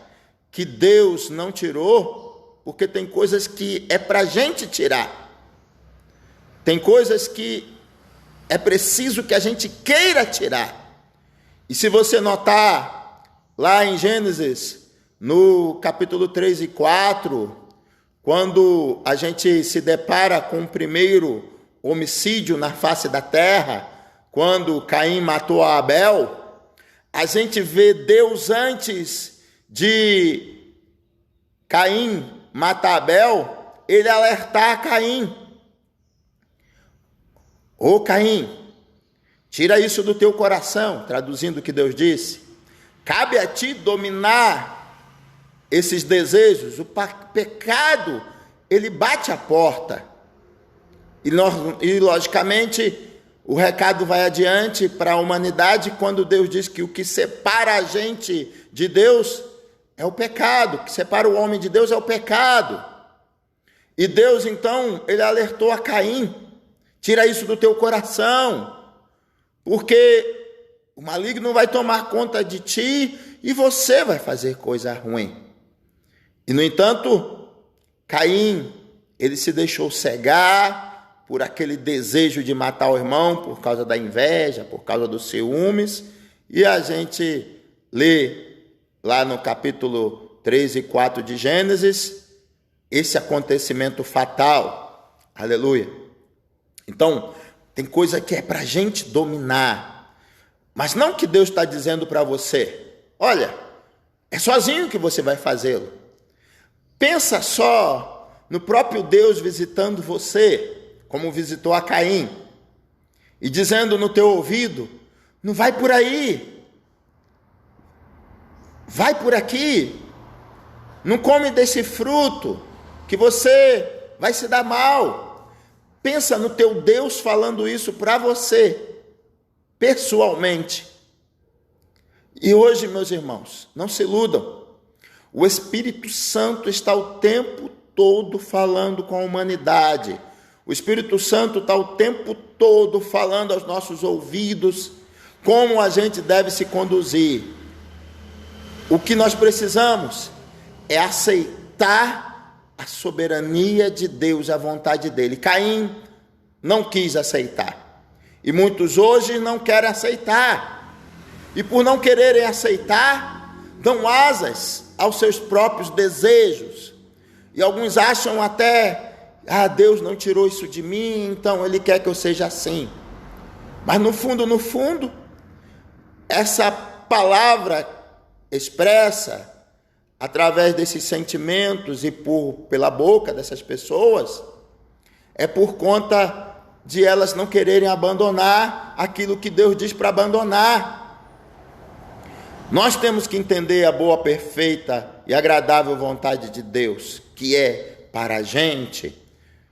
que Deus não tirou, porque tem coisas que é para a gente tirar. Tem coisas que é preciso que a gente queira tirar. E se você notar lá em Gênesis, no capítulo 3 e 4, quando a gente se depara com o primeiro homicídio na face da terra, quando Caim matou a Abel, a gente vê Deus antes de Caim matar Abel, ele alertar Caim: ô Caim, tira isso do teu coração, traduzindo o que Deus disse. Cabe a ti dominar esses desejos, o pecado, ele bate a porta. E logicamente, o recado vai adiante para a humanidade quando Deus diz que o que separa a gente de Deus é o pecado, o que separa o homem de Deus é o pecado. E Deus, então, ele alertou a Caim: tira isso do teu coração, porque o maligno vai tomar conta de ti e você vai fazer coisa ruim. E, no entanto, Caim, ele se deixou cegar por aquele desejo de matar o irmão, por causa da inveja, por causa dos ciúmes. E a gente lê lá no capítulo 3 e 4 de Gênesis, esse acontecimento fatal. Aleluia. Então, tem coisa que é para a gente dominar, mas não que Deus está dizendo para você: olha, é sozinho que você vai fazê-lo. Pensa só no próprio Deus visitando você, como visitou a Caim, e dizendo no teu ouvido: não vai por aí, vai por aqui, não come desse fruto, que você vai se dar mal. Pensa no teu Deus falando isso para você, pessoalmente. E hoje, meus irmãos, não se iludam, o Espírito Santo está o tempo todo falando com a humanidade. O Espírito Santo está o tempo todo falando aos nossos ouvidos como a gente deve se conduzir. O que nós precisamos é aceitar a soberania de Deus, a vontade dele. Caim não quis aceitar. E muitos hoje não querem aceitar. E por não quererem aceitar, dão asas aos seus próprios desejos. E alguns acham até: Deus não tirou isso de mim, então Ele quer que eu seja assim. Mas no fundo, essa palavra expressa através desses sentimentos e pela boca dessas pessoas, é por conta de elas não quererem abandonar aquilo que Deus diz para abandonar. Nós temos que entender a boa, perfeita e agradável vontade de Deus, que é para a gente.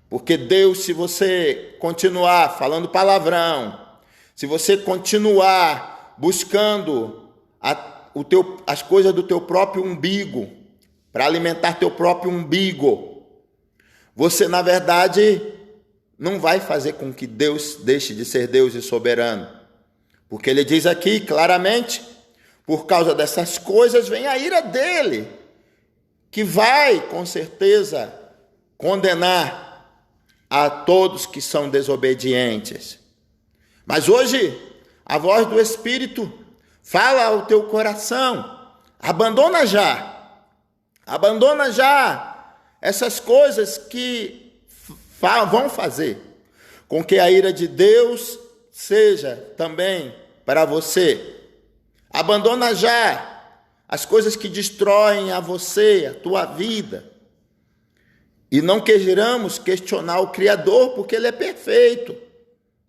Porque Deus, se você continuar falando palavrão, se você continuar buscando as coisas do teu próprio umbigo, para alimentar teu próprio umbigo, você, na verdade, não vai fazer com que Deus deixe de ser Deus e soberano. Porque ele diz aqui claramente: por causa dessas coisas vem a ira dele, que vai, com certeza, condenar a todos que são desobedientes. Mas hoje, a voz do Espírito fala ao teu coração: abandona já essas coisas que vão fazer com que a ira de Deus seja também para você. Abandona já as coisas que destroem a você, a tua vida. E não queiramos questionar o Criador, porque Ele é perfeito.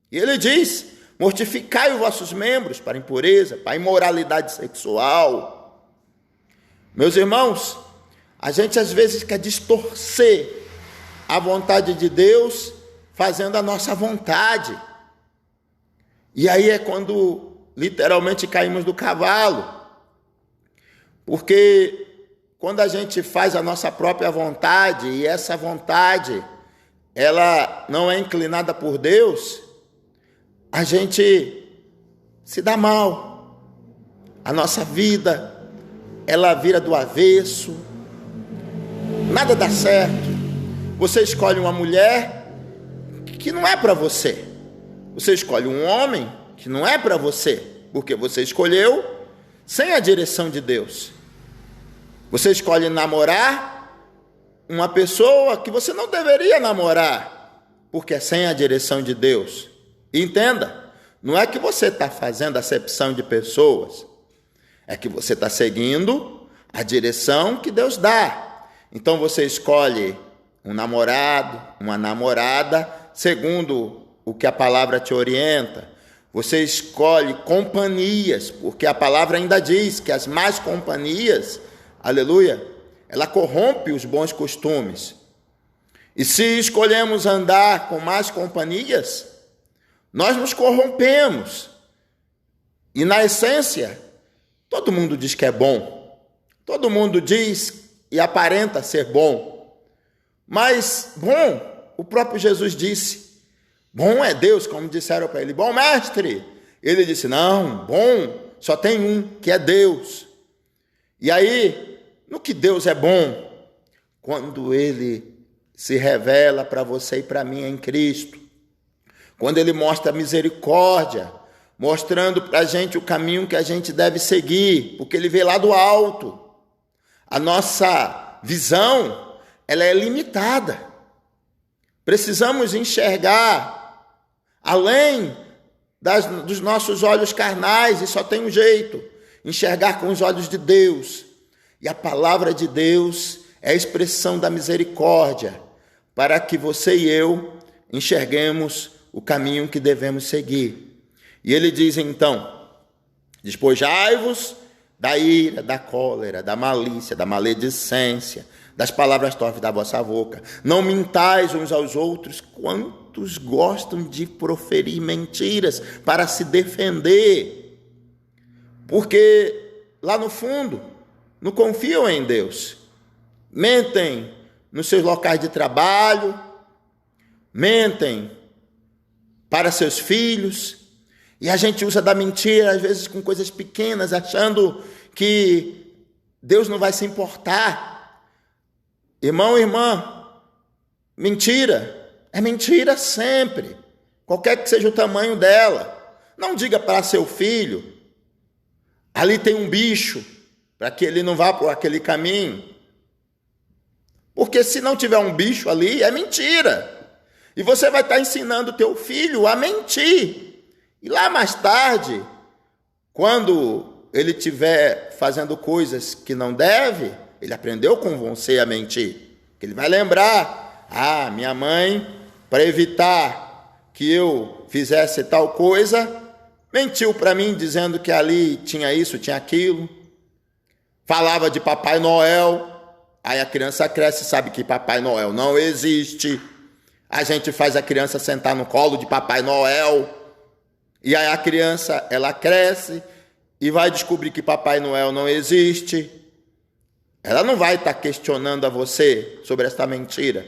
E Ele diz: mortificai os vossos membros para a impureza, para a imoralidade sexual. Meus irmãos, a gente às vezes quer distorcer a vontade de Deus fazendo a nossa vontade. E aí é quando literalmente caímos do cavalo. Porque quando a gente faz a nossa própria vontade, e essa vontade, ela não é inclinada por Deus, a gente se dá mal. A nossa vida, ela vira do avesso, nada dá certo. Você escolhe uma mulher que não é para você. Você escolhe um homem que não é para você, porque você escolheu sem a direção de Deus. Você escolhe namorar uma pessoa que você não deveria namorar, porque é sem a direção de Deus. E entenda, não é que você está fazendo acepção de pessoas, é que você está seguindo a direção que Deus dá. Então você escolhe um namorado, uma namorada, segundo o que a palavra te orienta. Você escolhe companhias, porque a palavra ainda diz que as más companhias, aleluia, ela corrompe os bons costumes. E se escolhemos andar com más companhias, nós nos corrompemos. E na essência, todo mundo diz que é bom. Todo mundo diz e aparenta ser bom. Mas bom, o próprio Jesus disse, bom é Deus, como disseram para ele, bom mestre. Ele disse, não, bom, só tem um, que é Deus. E aí, no que Deus é bom? Quando ele se revela para você e para mim em Cristo. Quando ele mostra misericórdia, mostrando para a gente o caminho que a gente deve seguir, porque ele vê lá do alto. A nossa visão, ela é limitada. Precisamos enxergar além dos nossos olhos carnais, e só tem um jeito, enxergar com os olhos de Deus. E a palavra de Deus é a expressão da misericórdia, para que você e eu enxerguemos o caminho que devemos seguir. E ele diz então, despojai-vos da ira, da cólera, da malícia, da maledicência, das palavras torpes da vossa boca. Não mintais uns aos outros, quantos gostam de proferir mentiras para se defender. Porque lá no fundo, não confiam em Deus. Mentem nos seus locais de trabalho, mentem para seus filhos, e a gente usa da mentira, às vezes com coisas pequenas, achando que Deus não vai se importar. Irmão, irmã, mentira é mentira sempre, qualquer que seja o tamanho dela. Não diga para seu filho, ali tem um bicho, para que ele não vá por aquele caminho. Porque se não tiver um bicho ali, é mentira. E você vai estar ensinando o teu filho a mentir. E lá mais tarde, quando ele estiver fazendo coisas que não deve, ele aprendeu com você a mentir. Ele vai lembrar, minha mãe, para evitar que eu fizesse tal coisa, mentiu para mim dizendo que ali tinha isso, tinha aquilo. Falava de Papai Noel. Aí a criança cresce e sabe que Papai Noel não existe. A gente faz a criança sentar no colo de Papai Noel. E aí a criança, ela cresce e vai descobrir que Papai Noel não existe. Ela não vai estar questionando a você sobre essa mentira.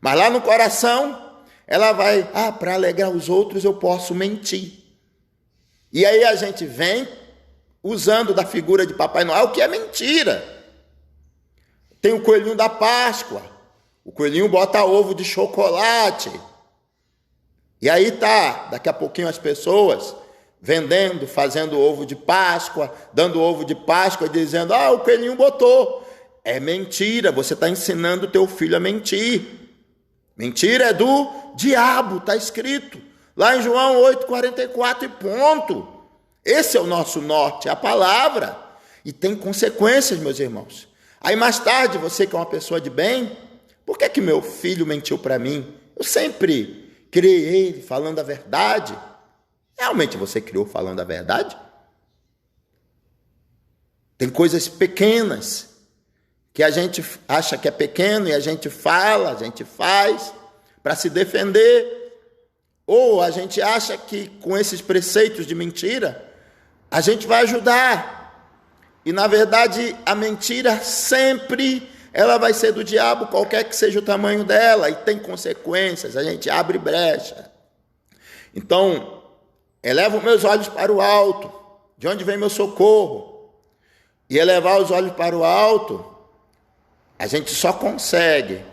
Mas lá no coração, ela vai, para alegrar os outros eu posso mentir. E aí a gente vem usando da figura de Papai Noel, que é mentira. Tem o coelhinho da Páscoa. O coelhinho bota ovo de chocolate. E aí daqui a pouquinho as pessoas vendendo, fazendo ovo de Páscoa, dando ovo de Páscoa, dizendo, o coelhinho botou. É mentira, você está ensinando o teu filho a mentir. Mentira é do diabo, está escrito. Lá em João 8,44 e ponto. Esse é o nosso norte, a palavra. E tem consequências, meus irmãos. Aí mais tarde, você que é uma pessoa de bem, por que meu filho mentiu para mim? Eu sempre criei ele falando a verdade. Realmente você criou falando a verdade? Tem coisas pequenas que a gente acha que é pequeno e a gente fala, a gente faz para se defender. Ou a gente acha que com esses preceitos de mentira, a gente vai ajudar. E, na verdade, a mentira sempre ela vai ser do diabo, qualquer que seja o tamanho dela, e tem consequências, a gente abre brecha. Então, elevo meus olhos para o alto, de onde vem meu socorro. E elevar os olhos para o alto, a gente só consegue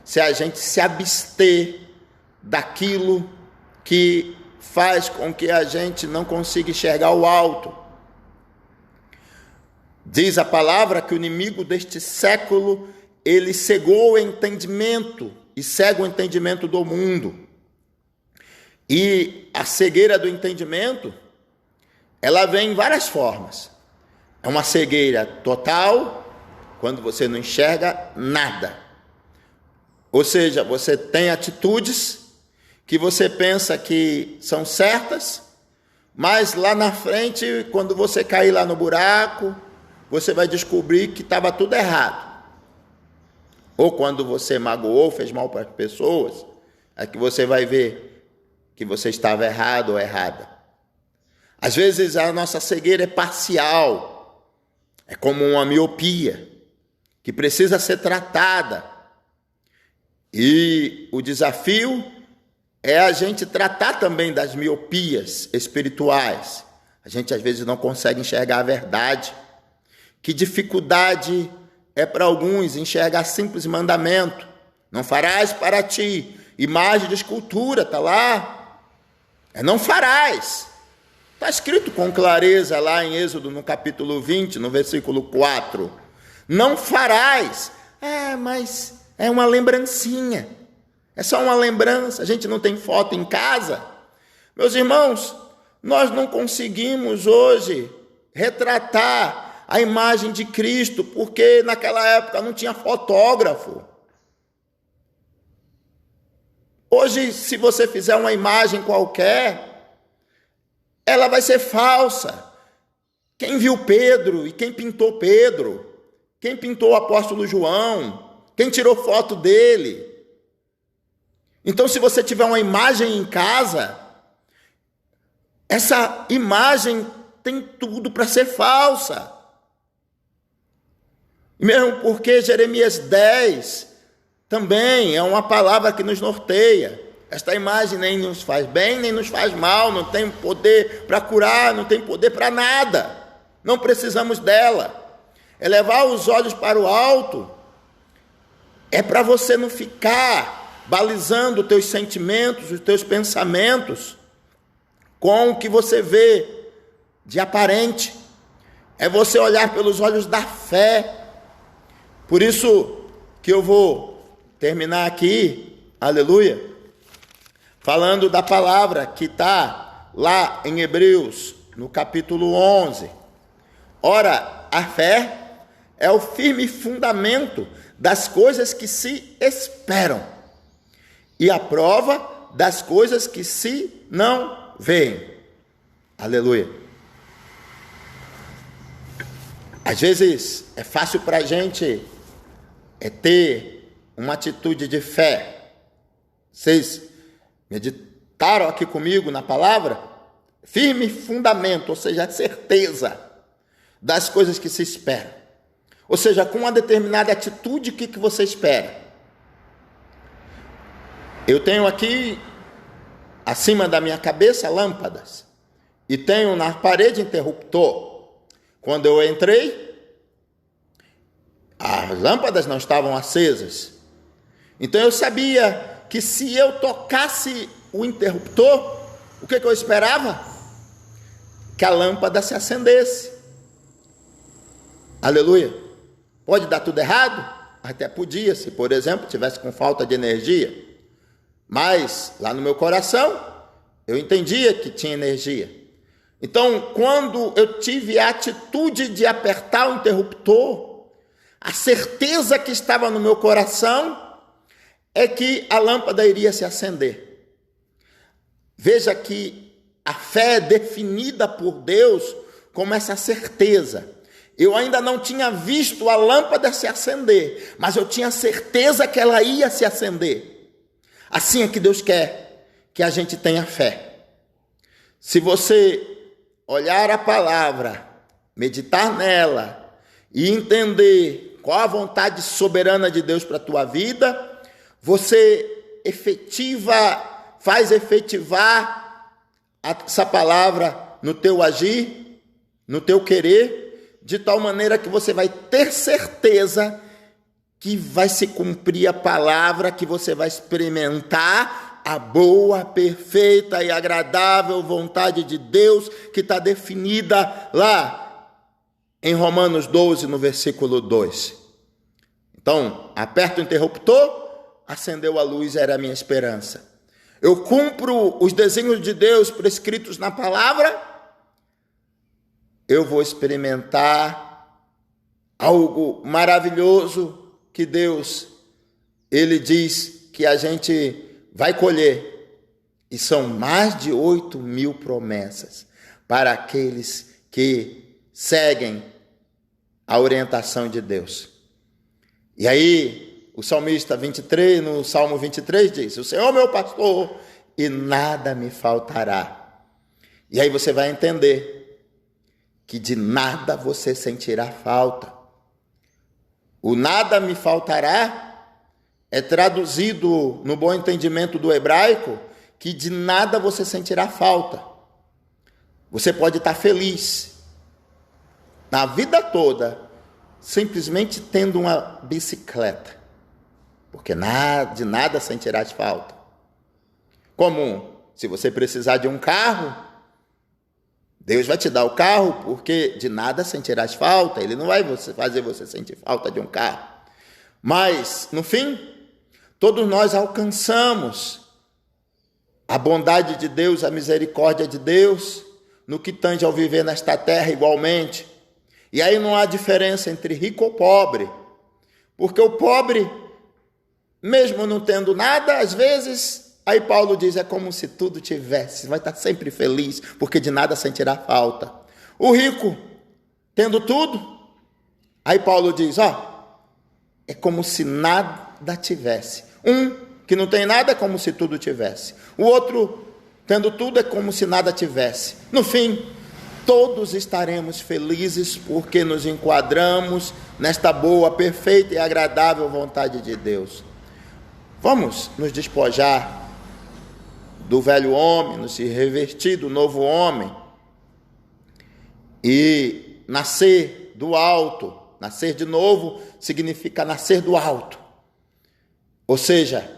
se a gente se abster daquilo que faz com que a gente não consiga enxergar o alto. Diz a palavra que o inimigo deste século, ele cegou o entendimento e cega o entendimento do mundo. E a cegueira do entendimento, ela vem em várias formas. É uma cegueira total, quando você não enxerga nada. Ou seja, você tem atitudes que você pensa que são certas, mas lá na frente, quando você cair lá no buraco, você vai descobrir que estava tudo errado. ou quando você magoou, fez mal para as pessoas, é que você vai ver que você estava errado ou errada. Às vezes a nossa cegueira é parcial, é como uma miopia, que precisa ser tratada. E o desafio é a gente tratar também das miopias espirituais. A gente às vezes não consegue enxergar a verdade. Que dificuldade é para alguns enxergar simples mandamento. Não farás para ti imagem de escultura, está lá. Não farás. Está escrito com clareza lá em Êxodo, no capítulo 20, no versículo 4. Não farás. Mas é uma lembrancinha. É só uma lembrança. A gente não tem foto em casa. Meus irmãos, nós não conseguimos hoje retratar a imagem de Cristo, porque naquela época não tinha fotógrafo. Hoje, se você fizer uma imagem qualquer, ela vai ser falsa. Quem viu Pedro e quem pintou Pedro? Quem pintou o apóstolo João? Quem tirou foto dele? Então, se você tiver uma imagem em casa, essa imagem tem tudo para ser falsa. Mesmo porque Jeremias 10 também é uma palavra que nos norteia. Esta imagem nem nos faz bem, nem nos faz mal, não tem poder para curar, não tem poder para nada. Não precisamos dela. É levar os olhos para o alto. É para você não ficar balizando os teus sentimentos, os teus pensamentos com o que você vê de aparente. É você olhar pelos olhos da fé. Por isso que eu vou terminar aqui, aleluia, falando da palavra que está lá em Hebreus, no capítulo 11. Ora, a fé é o firme fundamento das coisas que se esperam e a prova das coisas que se não veem. Aleluia. Às vezes é fácil para a gente ter uma atitude de fé. Vocês meditaram aqui comigo na palavra? Firme fundamento, ou seja, a certeza das coisas que se esperam. Ou seja, com uma determinada atitude, o que você espera? Eu tenho aqui, acima da minha cabeça, lâmpadas. E tenho na parede interruptor. Quando eu entrei, as lâmpadas não estavam acesas. Então eu sabia que se eu tocasse o interruptor, o que eu esperava? Que a lâmpada se acendesse. Aleluia. Pode dar tudo errado? Até podia, se por exemplo tivesse com falta de energia. Mas lá no meu coração, eu entendia que tinha energia. Então, quando eu tive a atitude de apertar o interruptor, a certeza que estava no meu coração é que a lâmpada iria se acender. Veja que a fé é definida por Deus como essa certeza. Eu ainda não tinha visto a lâmpada se acender, mas eu tinha certeza que ela ia se acender. Assim é que Deus quer que a gente tenha fé. Se você olhar a palavra, meditar nela e entender qual a vontade soberana de Deus para a tua vida, você faz efetivar essa palavra no teu agir, no teu querer, de tal maneira que você vai ter certeza que vai se cumprir a palavra, que você vai experimentar a boa, perfeita e agradável vontade de Deus, que está definida lá em Romanos 12, no versículo 2. Então, aperta o interruptor, acendeu a luz, era a minha esperança. Eu cumpro os desígnios de Deus prescritos na palavra, eu vou experimentar algo maravilhoso que Deus, Ele diz que a gente vai colher. E são mais de 8.000 promessas para aqueles que seguem a orientação de Deus. E aí, o salmista 23, no Salmo 23 diz: o Senhor é meu pastor e nada me faltará. E aí você vai entender que de nada você sentirá falta. O nada me faltará é traduzido no bom entendimento do hebraico que de nada você sentirá falta. Você pode estar feliz na vida toda, simplesmente tendo uma bicicleta, porque de nada sentirás falta. Como se você precisar de um carro, Deus vai te dar o carro, porque de nada sentirás falta. Ele não vai fazer você sentir falta de um carro. Mas, no fim, todos nós alcançamos a bondade de Deus, a misericórdia de Deus, no que tange ao viver nesta terra igualmente. E aí não há diferença entre rico ou pobre, porque o pobre, mesmo não tendo nada, às vezes, aí Paulo diz, é como se tudo tivesse, vai estar sempre feliz, porque de nada sentirá falta. O rico, tendo tudo, aí Paulo diz, é como se nada tivesse. Um que não tem nada é como se tudo tivesse. O outro, tendo tudo, é como se nada tivesse. No fim, todos estaremos felizes porque nos enquadramos nesta boa, perfeita e agradável vontade de Deus. Vamos nos despojar do velho homem, nos revestir do novo homem e nascer do alto. Nascer de novo significa nascer do alto. Ou seja,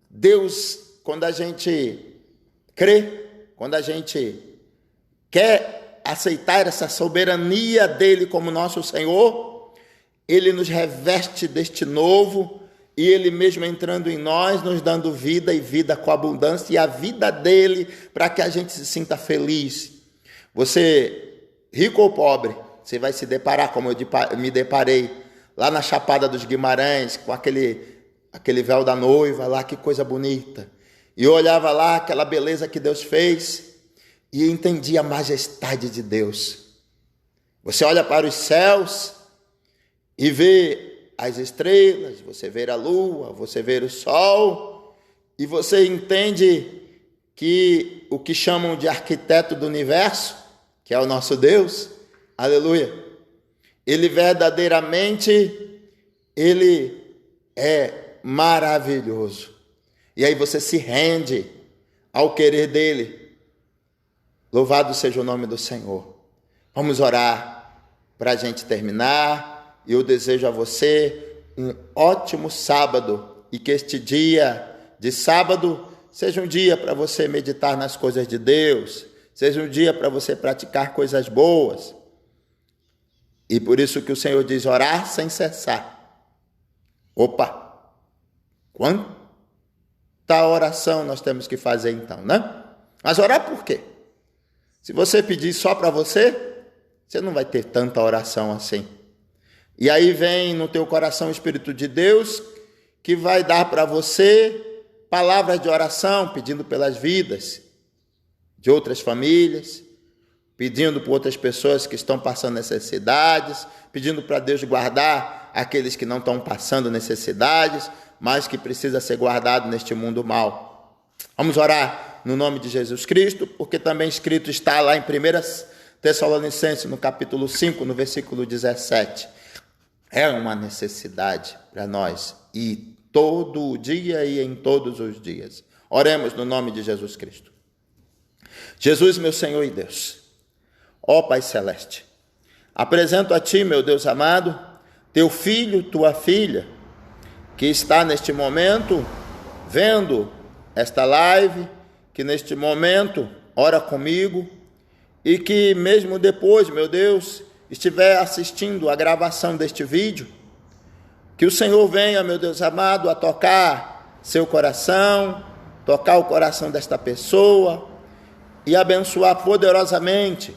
Deus, quando a gente crê, quando a gente quer aceitar essa soberania dele como nosso Senhor, ele nos reveste deste novo e ele mesmo entrando em nós, nos dando vida e vida com abundância e a vida dele para que a gente se sinta feliz. Você, rico ou pobre, você vai se deparar, como eu me deparei lá na Chapada dos Guimarães, com aquele véu da noiva lá, que coisa bonita. E eu olhava lá aquela beleza que Deus fez e entendi a majestade de Deus. Você olha para os céus e vê as estrelas, você vê a lua, você vê o sol, e você entende que o que chamam de arquiteto do universo, que é o nosso Deus, aleluia, ele verdadeiramente, ele é maravilhoso. E aí você se rende ao querer dele. Louvado seja o nome do Senhor. Vamos orar para a gente terminar. E eu desejo a você um ótimo sábado e que este dia de sábado seja um dia para você meditar nas coisas de Deus, seja um dia para você praticar coisas boas. E por isso que o Senhor diz, orar sem cessar. Opa! Quanta oração nós temos que fazer então, né? Mas orar por quê? Se você pedir só para você, você não vai ter tanta oração assim. E aí vem no teu coração o Espírito de Deus, que vai dar para você palavras de oração, pedindo pelas vidas de outras famílias, pedindo por outras pessoas que estão passando necessidades, pedindo para Deus guardar aqueles que não estão passando necessidades, mas que precisa ser guardado neste mundo mal. Vamos orar no nome de Jesus Cristo, porque também escrito está lá em 1 Tessalonicenses, no capítulo 5, no versículo 17. É uma necessidade para nós, e todo dia e em todos os dias. Oremos no nome de Jesus Cristo. Jesus, meu Senhor e Deus, ó Pai Celeste, apresento a Ti, meu Deus amado, Teu filho, Tua filha, que está neste momento vendo esta live, que neste momento ora comigo e que mesmo depois, meu Deus, estiver assistindo a gravação deste vídeo, que o Senhor venha, meu Deus amado, a tocar seu coração, tocar o coração desta pessoa e abençoar poderosamente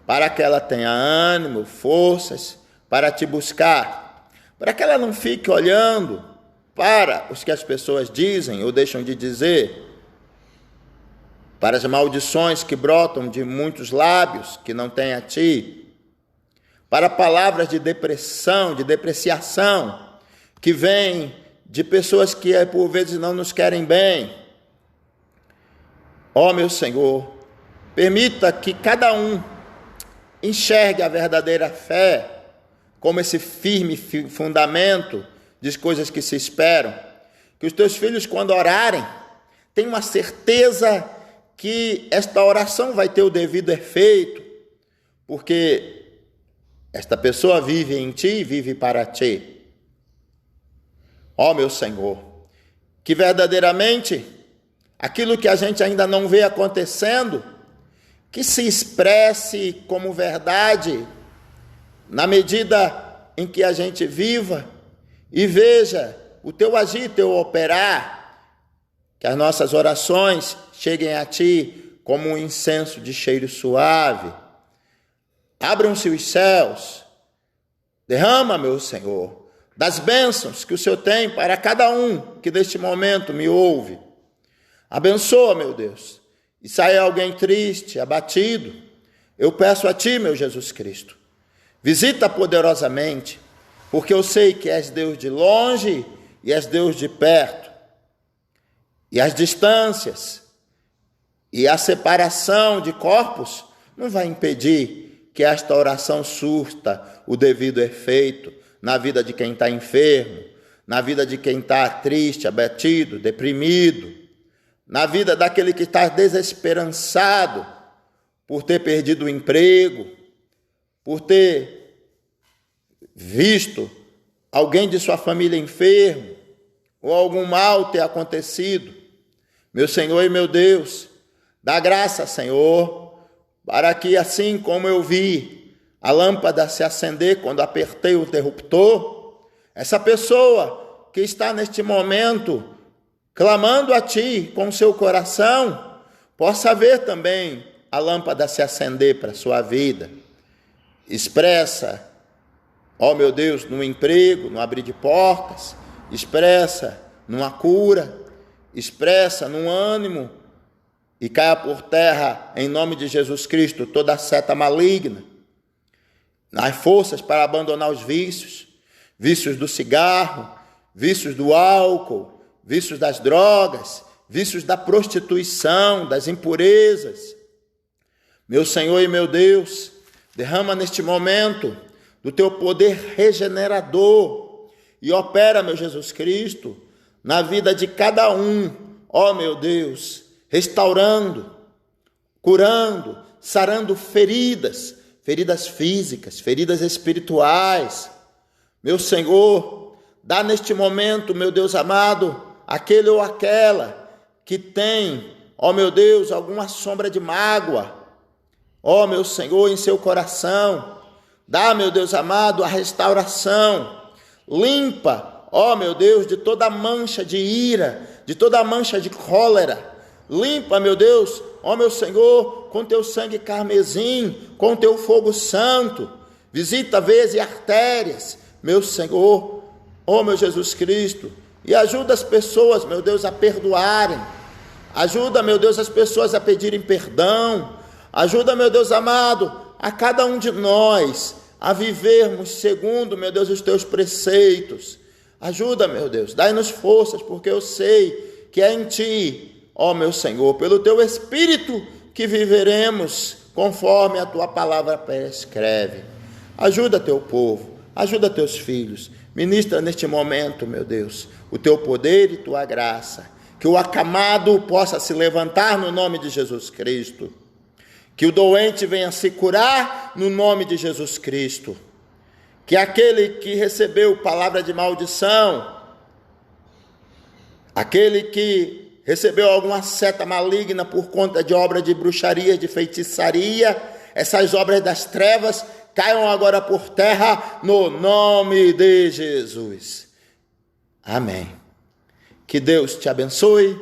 para que ela tenha ânimo, forças para te buscar, para que ela não fique olhando para os que as pessoas dizem ou deixam de dizer, para as maldições que brotam de muitos lábios que não têm a Ti, para palavras de depressão, de depreciação, que vêm de pessoas que por vezes não nos querem bem. Ó meu Senhor, permita que cada um enxergue a verdadeira fé como esse firme fundamento de coisas que se esperam. Que os teus filhos, quando orarem, tenham uma certeza que esta oração vai ter o devido efeito, porque esta pessoa vive em ti e vive para ti. Ó meu Senhor, que verdadeiramente aquilo que a gente ainda não vê acontecendo, que se expresse como verdade, na medida em que a gente viva e veja o teu agir, teu operar, que as nossas orações cheguem a ti como um incenso de cheiro suave. Abram-se os céus, derrama, meu Senhor, das bênçãos que o Senhor tem para cada um que neste momento me ouve. Abençoa, meu Deus, e saia alguém triste, abatido, eu peço a ti, meu Jesus Cristo, visita poderosamente, porque eu sei que és Deus de longe e és Deus de perto. E as distâncias e a separação de corpos não vai impedir que esta oração surta o devido efeito na vida de quem está enfermo, na vida de quem está triste, abatido, deprimido, na vida daquele que está desesperançado por ter perdido o emprego, por ter visto alguém de sua família enfermo, ou algum mal ter acontecido. Meu Senhor e meu Deus, dá graça, Senhor, para que assim como eu vi a lâmpada se acender quando apertei o interruptor, essa pessoa que está neste momento clamando a Ti com seu coração, possa ver também a lâmpada se acender para a sua vida. Expressa, ó meu Deus, no emprego, no abrir de portas, expressa numa cura, expressa num ânimo, e caia por terra, em nome de Jesus Cristo, toda a seta maligna, nas forças para abandonar os vícios, vícios do cigarro, vícios do álcool, vícios das drogas, vícios da prostituição, das impurezas. Meu Senhor e meu Deus, derrama neste momento do teu poder regenerador e opera, meu Jesus Cristo, na vida de cada um, ó meu Deus, restaurando, curando, sarando feridas, feridas físicas, feridas espirituais. Meu Senhor, dá neste momento, meu Deus amado, aquele ou aquela que tem, ó meu Deus, alguma sombra de mágoa, ó meu Senhor, em seu coração, dá, meu Deus amado, a restauração, limpa, ó meu Deus, de toda mancha de ira, de toda mancha de cólera, limpa, meu Deus, ó meu Senhor, com teu sangue carmesim, com teu fogo santo, visita veias e artérias, meu Senhor, ó meu Jesus Cristo, e ajuda as pessoas, meu Deus, a perdoarem, ajuda, meu Deus, as pessoas a pedirem perdão, ajuda, meu Deus amado, a cada um de nós a vivermos segundo, meu Deus, os teus preceitos. Ajuda, meu Deus, dai-nos forças, porque eu sei que é em ti, ó meu Senhor, pelo teu Espírito que viveremos conforme a tua palavra prescreve. Ajuda teu povo, ajuda teus filhos, ministra neste momento, meu Deus, o teu poder e tua graça, que o acamado possa se levantar no nome de Jesus Cristo, que o doente venha se curar no nome de Jesus Cristo, que aquele que recebeu palavra de maldição, aquele que recebeu alguma seta maligna por conta de obra de bruxaria, de feitiçaria, essas obras das trevas caiam agora por terra no nome de Jesus. Amém. Que Deus te abençoe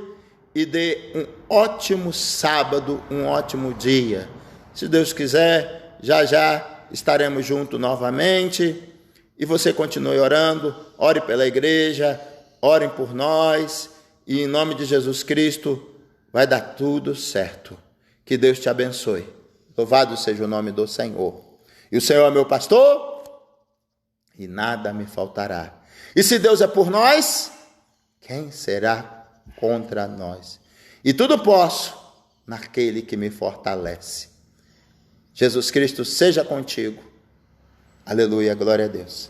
e dê um ótimo sábado, um ótimo dia. Se Deus quiser, já estaremos juntos novamente. E você continue orando, ore pela igreja, orem por nós. E em nome de Jesus Cristo, vai dar tudo certo. Que Deus te abençoe. Louvado seja o nome do Senhor. E o Senhor é meu pastor, e nada me faltará. E se Deus é por nós, quem será contra nós? E tudo posso naquele que me fortalece. Jesus Cristo seja contigo. Aleluia, glória a Deus.